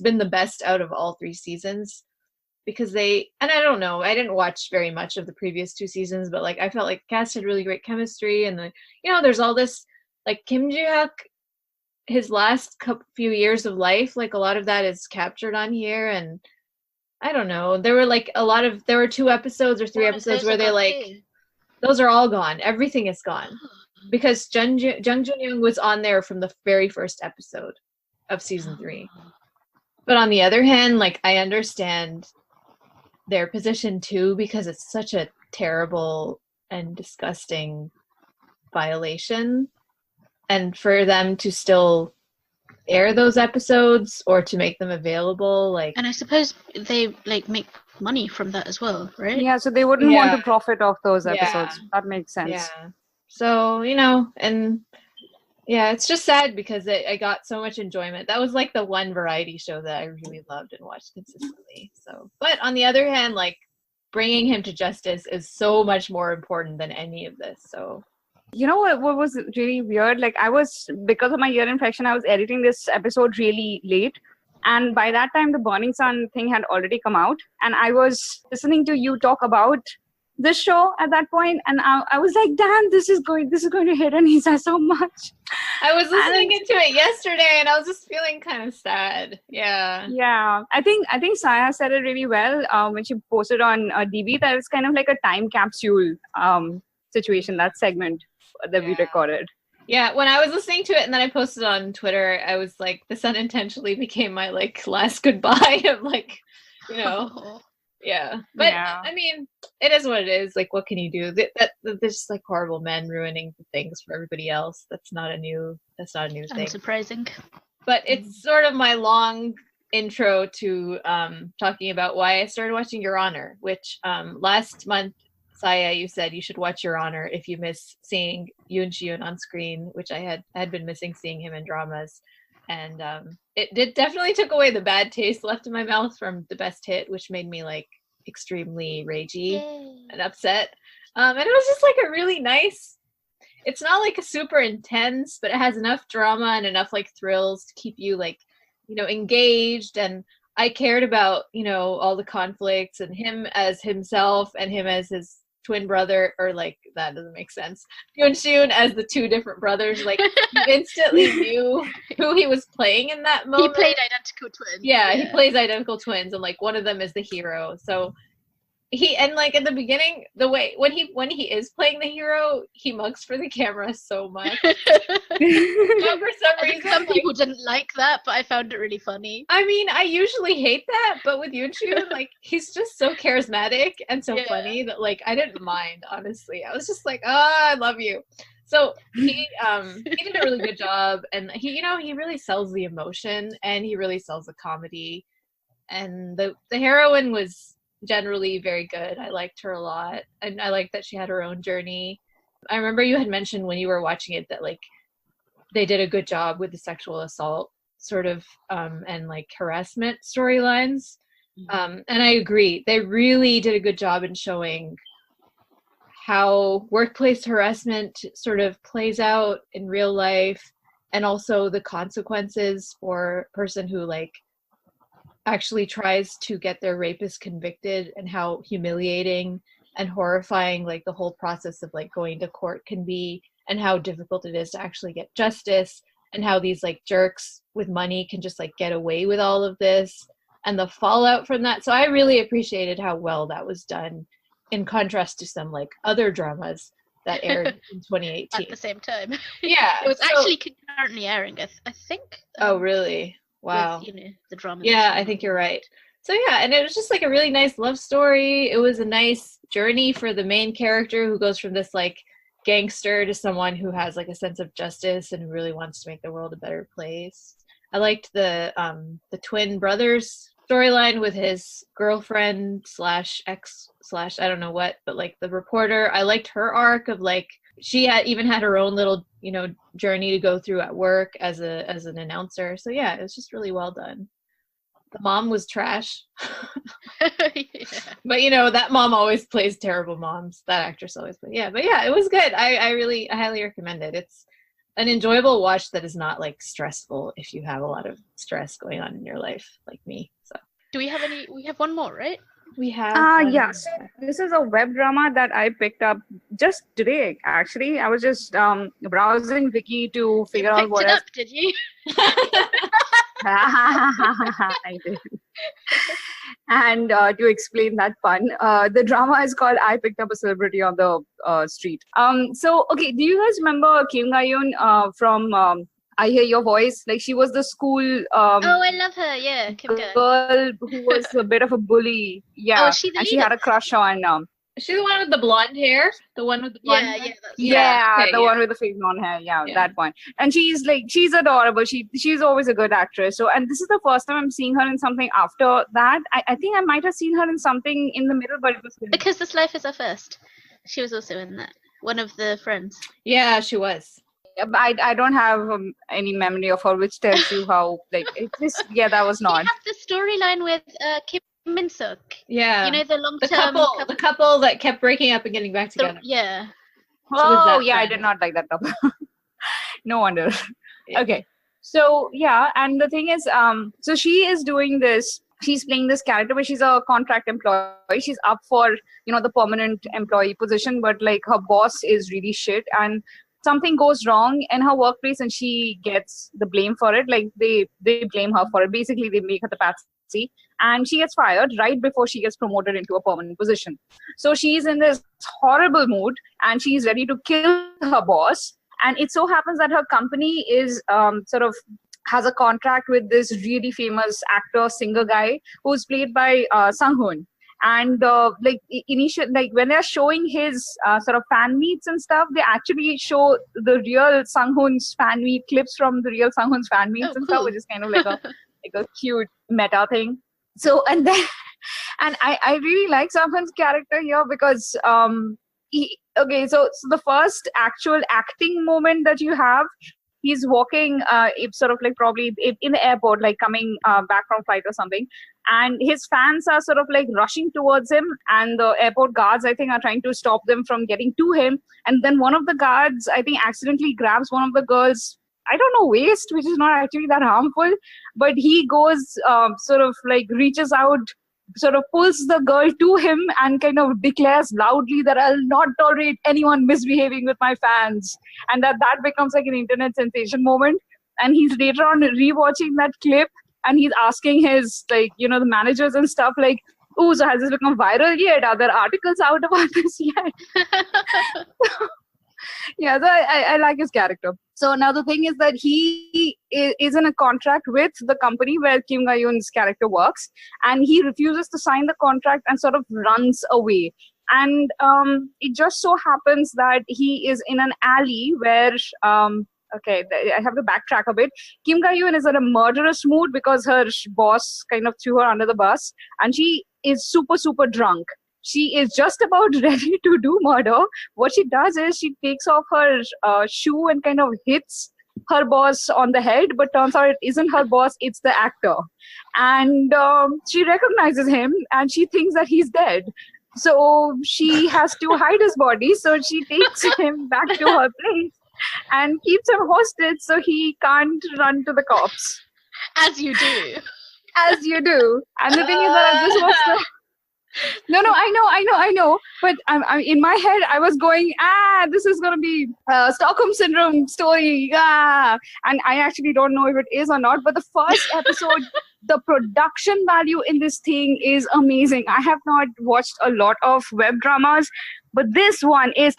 been the best out of all 3 seasons, because and I don't know, I didn't watch very much of the previous 2 seasons, but like I felt like the cast had really great chemistry, and there's all this like Kim Ji-hyuk, his last few years of life, like a lot of that is captured on here. And I don't know, there were 2 episodes or 3 episodes where they like those are all gone. Everything is gone because Jung Jun-young was on there from the very first episode of season 3. But on the other hand, like I understand their position too, because it's such a terrible and disgusting violation, and for them to still air those episodes or to make them available, like, and I suppose they like make money from that as well, right? Yeah, so they wouldn't want to profit off those episodes. That makes sense. Yeah. So and yeah, it's just sad because I got so much enjoyment. That was like the one variety show that I really loved and watched consistently. So, but on the other hand, like bringing him to justice is so much more important than any of this. So, you know what was really weird? Like because of my ear infection, I was editing this episode really late. And by that time, the Burning Sun thing had already come out. And I was listening to you talk about this show at that point, and I was like, damn, this is going to hit Anisa so much. I was listening into it yesterday, and I was just feeling kind of sad. Yeah. I think Saya said it really well when she posted on DB that it's kind of like a time capsule situation, that segment that we recorded. Yeah, when I was listening to it and then I posted on Twitter, I was like, this unintentionally became my like last goodbye of like, Yeah, but I mean, it is what it is. Like, what can you do? There's just like horrible men ruining things for everybody else. That's not a new thing. Unsurprising. But it's sort of my long intro to talking about why I started watching Your Honor, which last month, Saya, you said you should watch Your Honor if you miss seeing Yoon Ji-yoon on screen, which I had been missing seeing him in dramas. And it definitely took away the bad taste left in my mouth from The Best Hit, which made me like extremely ragey and upset. And it was just like a really nice, it's not like a super intense, but it has enough drama and enough like thrills to keep you like, engaged. And I cared about, all the conflicts and him as himself and him as his twin brother, or like that doesn't make sense. Yoon as the 2 different brothers, like you instantly knew who he was playing in that moment. He played identical twins. Yeah, he plays identical twins, and like one of them is the hero. So and like at the beginning, the way when he is playing the hero, he mugs for the camera so much. But for some reason, some people didn't like that, but I found it really funny. I mean, I usually hate that, but with Yoon, like he's just so charismatic and so funny that like I didn't mind, honestly. I was just like, I love you. So he did a really good job, and he really sells the emotion and he really sells the comedy. And the heroine was generally very good. I liked her a lot, and I liked that she had her own journey. I remember you had mentioned when you were watching it that like they did a good job with the sexual assault sort of and like harassment storylines. And I agree, they really did a good job in showing how workplace harassment sort of plays out in real life, and also the consequences for a person who like actually tries to get their rapist convicted, and how humiliating and horrifying like the whole process of like going to court can be, and how difficult it is to actually get justice, and how these like jerks with money can just like get away with all of this, and the fallout from that. So I really appreciated how well that was done, in contrast to some like other dramas that aired in 2018 at the same time. Yeah, It was actually concurrently airing, I think. Oh, really? Wow. With, the drama. Yeah, I think you're right. So yeah, and it was just like a really nice love story. It was a nice journey for the main character who goes from this like gangster to someone who has like a sense of justice and really wants to make the world a better place. I liked the twin brothers storyline with his girlfriend slash ex slash I don't know what, but like the reporter. I liked her arc of like she had her own little journey to go through at work as an announcer. So yeah, it was just really well done. The mom was trash. Yeah. But that mom always plays terrible moms. That actress always plays. Yeah, but yeah, it was good. I highly recommend it. It's an enjoyable watch that is not like stressful if you have a lot of stress going on in your life like me. So do we have any? We have one more, right? We have yeah, so this is a web drama that I picked up just today. Actually, I was just browsing Wiki to figure out what else. Did you? I did. And to explain that pun, the drama is called "I Picked Up a Celebrity on the Street." So okay, do you guys remember Kim Ga-eun from I Hear Your Voice? Like she was the school oh, I love her. Yeah, Kim girl who was a bit of a bully. Yeah, oh, she had a crush on Is she the one with the blonde hair? The one with the blonde hair? One with the fake blonde hair. Yeah, that one. And she's adorable. She's always a good actress. So, and this is the first time I'm seeing her in something after that. I think I might have seen her in something in the middle, but it was Because This Life Is Our First. She was also in that. One of the friends. Yeah, she was. I don't have any memory of her, which tells you how that was not. We have the storyline with Kim Min-suk. Yeah. The long-term the couple that kept breaking up and getting back together. Yeah. Oh, yeah, I did not like that couple. No wonder. Yeah. Okay. So, yeah, and the thing is, so she is doing this. She's playing this character, but she's a contract employee. She's up for, the permanent employee position, but like her boss is really shit, and something goes wrong in her workplace and she gets the blame for it. Like they blame her for it. Basically, they make her the patsy. And she gets fired right before she gets promoted into a permanent position. So she's in this horrible mood and she's ready to kill her boss. And it so happens that her company is has a contract with this really famous actor, singer guy who's played by Sang-hoon. And when they're showing his fan meets and stuff, they actually show the real Sang-hoon's fan meet clips from the real Sang-hoon's fan meets and stuff, which is kind of like a cute meta thing. So and I really like Sang-hoon's character here because so the first actual acting moment that you have, he's walking probably in the airport, like coming back from flight or something. And his fans are rushing towards him, and the airport guards, I think, are trying to stop them from getting to him. And then one of the guards, I think, accidentally grabs one of the girls, I don't know, waist, which is not actually that harmful, but he goes, reaches out, pulls the girl to him and kind of declares loudly that I'll not tolerate anyone misbehaving with my fans. And that becomes like an internet sensation moment. And he's later on rewatching that clip, and he's asking his, the managers and stuff, like, ooh, so has this become viral yet? Are there articles out about this yet? Yeah, so I like his character. So now the thing is that he is in a contract with the company where Kim Ga-eun's character works, and he refuses to sign the contract and runs away. And it just so happens that he is in an alley where... Okay, I have to backtrack a bit. Kim Ga-eun is in a murderous mood because her boss kind of threw her under the bus, and she is super, super drunk. She is just about ready to do murder. What she does is she takes off her shoe and kind of hits her boss on the head, but turns out it isn't her boss, it's the actor. And she recognizes him and she thinks that he's dead. So she has to hide his body, so she takes him back to her place and keeps him hostage so he can't run to the cops. As you do. As you do. And the thing is that I just watched the... No, I know. But I'm in my head, I was going, this is going to be a Stockholm Syndrome story. And I actually don't know if it is or not. But the first episode, the production value in this thing is amazing. I have not watched a lot of web dramas, but this one is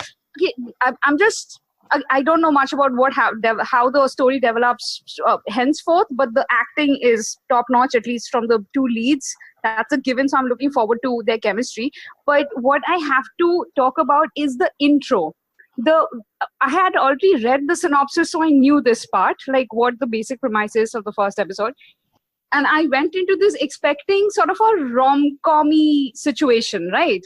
I'm just. I don't know much about how the story develops henceforth, but the acting is top notch, at least from the two leads. That's a given, so I'm looking forward to their chemistry. But what I have to talk about is the intro. I had already read the synopsis, so I knew this part, like what the basic premise is of the first episode. And I went into this expecting sort of a rom-com-y situation, right?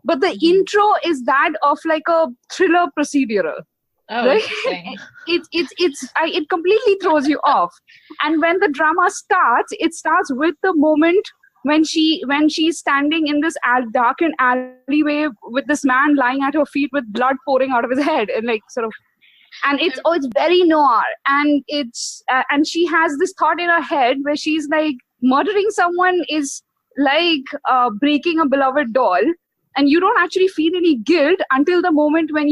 But the intro is that of like a thriller procedural. Oh, right? interesting. It completely throws you off. And when the drama starts, it starts with the moment when she's standing in this darkened alleyway with this man lying at her feet with blood pouring out of his head, and like sort of, and it's very noir, and and she has this thought in her head where she's like, murdering someone is like breaking a beloved doll, and you don't actually feel any guilt until the moment when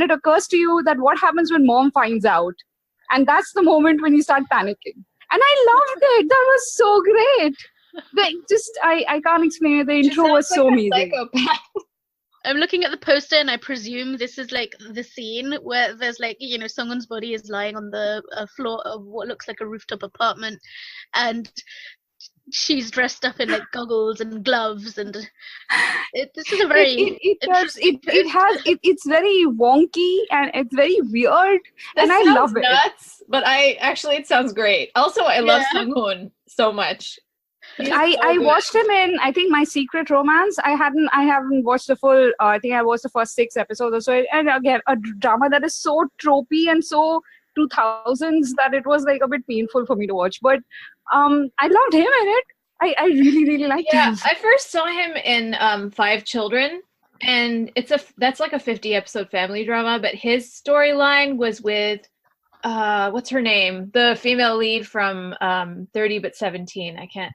it occurs to you that what happens when mom finds out. And that's the moment when you start panicking. And I loved it. That was so great. I can't explain it. The intro was so amazing. I'm looking at the poster, and I presume this is like the scene where there's like, someone's body is lying on the floor of what looks like a rooftop apartment, and she's dressed up in like goggles and gloves, and this is a very it's very wonky and it's very weird, and I love it. Nuts, but it sounds great. Also, I love Sang-hoon so much. I watched him in, I think, My Secret Romance. I haven't watched the full. I think I watched the first 6 episodes or so. And again, a drama that is so tropey and so 2000s that it was like a bit painful for me to watch. But I loved him in it. I really, really liked him. Yeah, I first saw him in 5 Children, and that's like a 50-episode family drama. But his storyline was with what's her name? The female lead from 30 but 17. I can't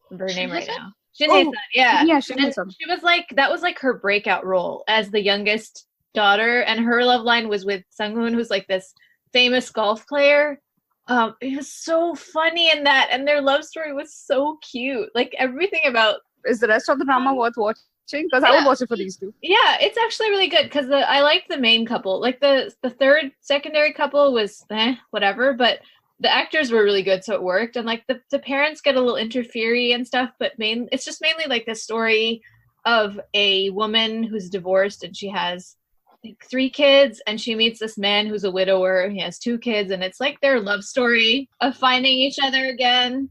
remember her name right now. Shin Hae-sun. Yeah. Yeah, Shin Hae-sun. She was like, that was like her breakout role as the youngest daughter, and her love line was with Sang-hoon, who's like this famous golf player. It was so funny in that, and their love story was so cute. Like everything about. Is the rest of the drama worth watching? Because I would watch it for these two. Yeah, it's actually really good because I like the main couple. Like the third secondary couple was whatever, but the actors were really good, so it worked. And like the parents get a little interfere-y and stuff, but it's just mainly like the story of a woman who's divorced, and she has like 3 kids, and she meets this man who's a widower. He has 2 kids, and it's like their love story of finding each other again.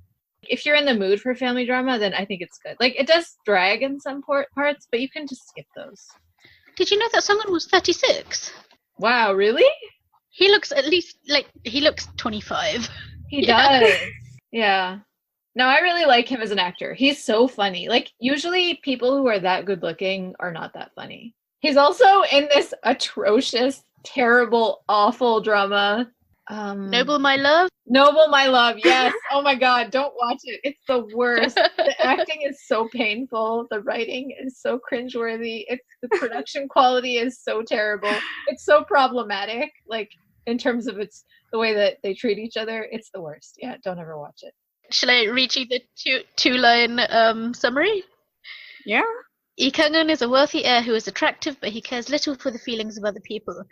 If you're in the mood for family drama, then I think it's good. Like, it does drag in some parts, but you can just skip those. Did you know that someone was 36? Wow, really? He looks at least like he looks 25. He does. Yeah. No, I really like him as an actor. He's so funny. Like, usually people who are that good looking are not that funny. He's also in this atrocious, terrible, awful drama. Noble My Love? Noble My Love, yes. Oh my god, don't watch it. It's the worst. The acting is so painful. The writing is so cringeworthy. The production quality is so terrible. It's so problematic, like, in terms of the way that they treat each other. It's the worst. Yeah, don't ever watch it. Shall I read you the two-line summary? Yeah. Lee Kang-eun is a wealthy heir who is attractive, but he cares little for the feelings of other people.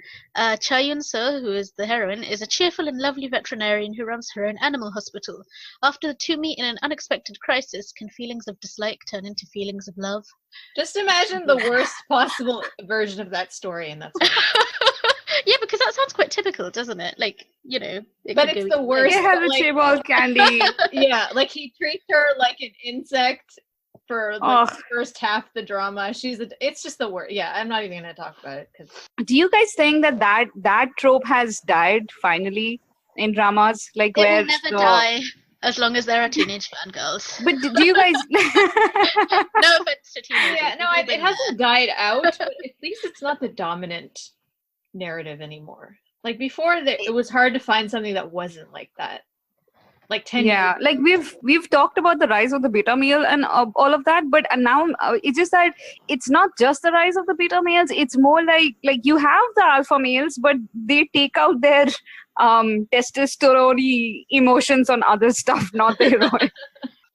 Cha Yun-seo, who is the heroine, is a cheerful and lovely veterinarian who runs her own animal hospital. After the two meet in an unexpected crisis, can feelings of dislike turn into feelings of love? Just imagine the worst possible version of that story, and that's yeah, because that sounds quite typical, doesn't it? Like, but it's the worst. It has a chaebol candy. Yeah, like he treats her like an insect for the first half of the drama. It's just the worst. Yeah, I'm not even gonna talk about it. Do you guys think that trope has died finally in dramas? Like, it will never die as long as there are teenage fangirls. But do you guys? No offense to teenagers. Yeah, no, it hasn't died out, but at least it's not the dominant narrative anymore. Like before, it was hard to find something that wasn't like that. Like 10 years. Like we've talked about the rise of the beta male and all of that, but now it's just that it's not just the rise of the beta males. It's more like you have the alpha males, but they take out their testosterone emotions on other stuff, not the heroine.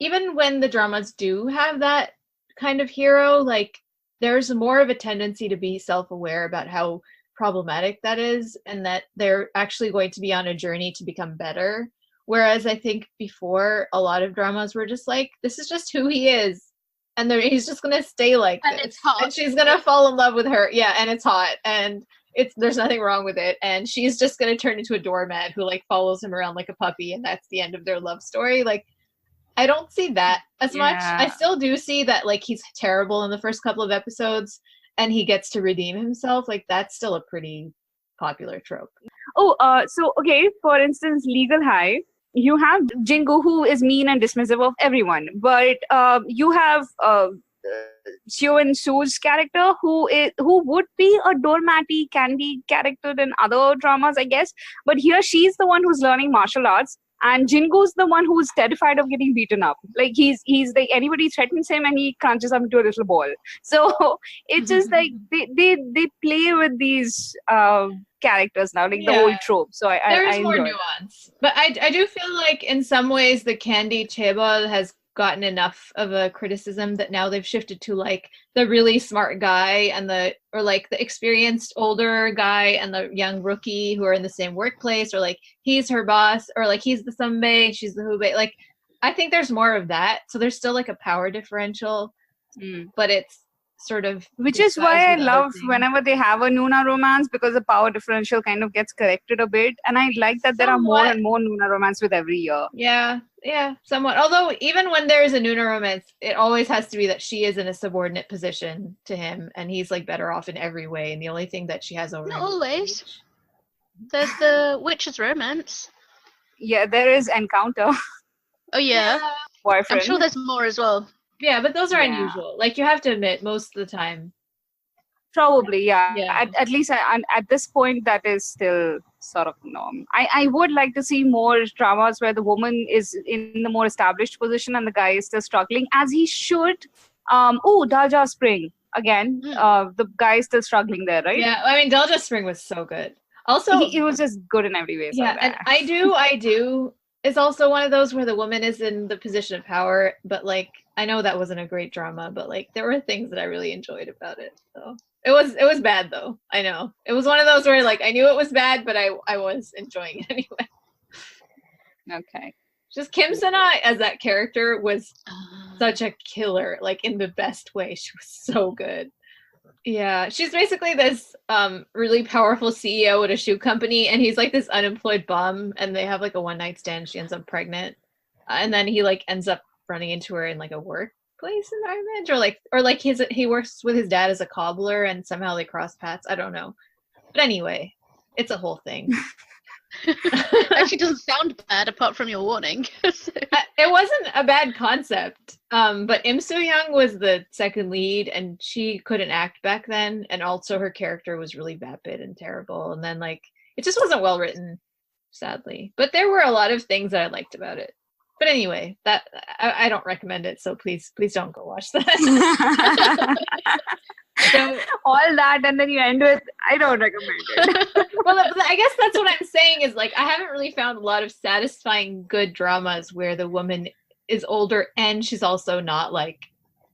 Even when the dramas do have that kind of hero, like there's more of a tendency to be self-aware about how problematic that is, and that they're actually going to be on a journey to become better. Whereas I think before, a lot of dramas were just like, this is just who he is, and he's just gonna stay like And this, it's hot. and she's gonna fall in love with her. Yeah, and it's hot, and there's nothing wrong with it, and she's just gonna turn into a doormat who like follows him around like a puppy, and that's the end of their love story. Like, I don't see that as much. I still do see that like he's terrible in the first couple of episodes, and he gets to redeem himself. Like, that's still a pretty popular trope. So okay, for instance, Legal High, you have Jingu, who is mean and dismissive of everyone, but you have Seo Su's character, who would be a doormatty candy character in other dramas, I guess, but here she's the one who's learning martial arts, and Jingu's the one who's terrified of getting beaten up. Like, he's like, anybody threatens him and he crunches up into a little ball. So it's just like they play with these characters now, like the old trope. So There's I more enjoy nuance, but I do feel like in some ways the candy chaebol has gotten enough of a criticism that now they've shifted to like the really smart guy and the experienced older guy and the young rookie who are in the same workplace, or like he's her boss, or like he's the sunbae, she's the hubei. Like, I think there's more of that. So there's still like a power differential, but it's sort of, which is why I love whenever they have a Noona romance, because the power differential kind of gets corrected a bit, and I like that there are more and more Noona romance with every year. Yeah, somewhat. Although even when there is a Noona romance, it always has to be that she is in a subordinate position to him, and he's like better off in every way, and the only thing that she has over Not always. There's the witch's romance. Yeah, there is Encounter. Oh yeah. Boyfriend. I'm sure there's more as well. Yeah, but those are unusual. Like, you have to admit, most of the time. Probably, yeah. Yeah. At least at this point, that is still sort of norm. I would like to see more dramas where the woman is in the more established position and the guy is still struggling, as he should. Dalja Spring. Again, the guy is still struggling there, right? Yeah, I mean, Dalja Spring was so good. Also, he was just good in every way. So yeah, and I do is also one of those where the woman is in the position of power, but like, I know that wasn't a great drama, but like, there were things that I really enjoyed about it. So it was bad though. I know it was one of those where like I knew it was bad, but I was enjoying it anyway. Okay. Just Kim Sana as that character was such a killer, like in the best way. She was so good. Yeah, she's basically this really powerful CEO at a shoe company, and he's like this unemployed bum, and they have like a one-night stand. She ends up pregnant, and then he like ends up running into her in like a workplace environment, or like he works with his dad as a cobbler, and somehow they cross paths. I don't know, but anyway, it's a whole thing. Actually doesn't sound bad apart from your warning. It wasn't a bad concept, but Im Soo-young was the second lead, and she couldn't act back then, and also her character was really vapid and terrible, and then like it just wasn't well written, sadly. But there were a lot of things that I liked about it. But anyway, that I don't recommend it, so please don't go watch that. So, all that, and then you end with, I don't recommend it. Well, I guess that's what I'm saying is like I haven't really found a lot of satisfying good dramas where the woman is older and she's also not like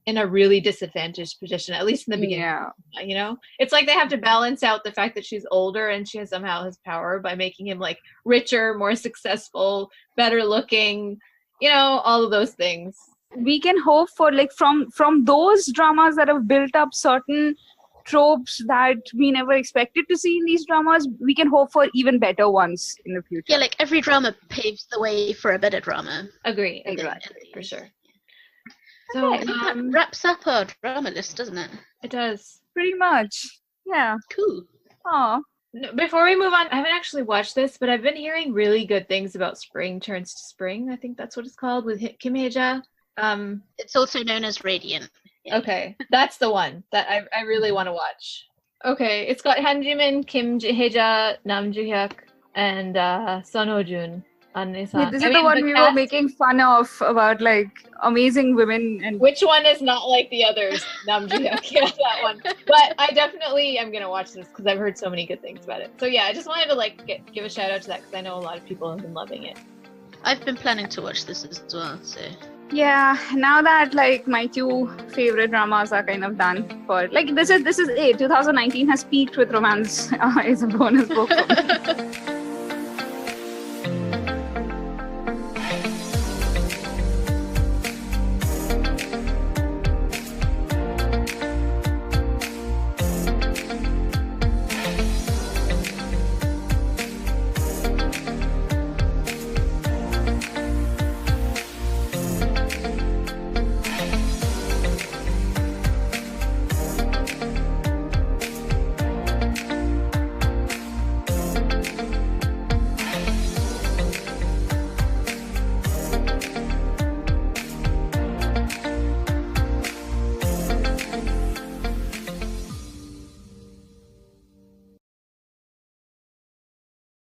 in a really disadvantaged position, at least in the beginning. Yeah. You know, it's like they have to balance out the fact that she's older and she somehow has power by making him like richer, more successful, better looking, you know, all of those things. We can hope for like from those dramas that have built up certain tropes that we never expected to see in these dramas, we can hope for even better ones in the future. Yeah, like every drama paves the way for a better drama. Agree, for sure. So Okay, that wraps up our drama list, doesn't it? It does. Pretty much. Yeah. Cool. Aw. Before we move on, I haven't actually watched this, but I've been hearing really good things about Spring Turns to Spring. I think that's what it's called, with Kim Hye-ja. It's also known as Radiant. Yeah. Okay, that's the one that I really want to watch. Okay, it's got Han Ji-min, Kim Hye-ja, Nam Joo-hyuk, and Son Ho-jun. This is the one we were making fun of about like amazing women, and which one is not like the others? Nam Joo-hyuk, yeah, that one. But I definitely am gonna watch this because I've heard so many good things about it. So yeah, I just wanted to like give a shout out to that because I know a lot of people have been loving it. I've been planning to watch this as well, so Yeah, now that like my two favorite dramas are kind of done for like this is it. 2019 has peaked with romance. Is a bonus book for me.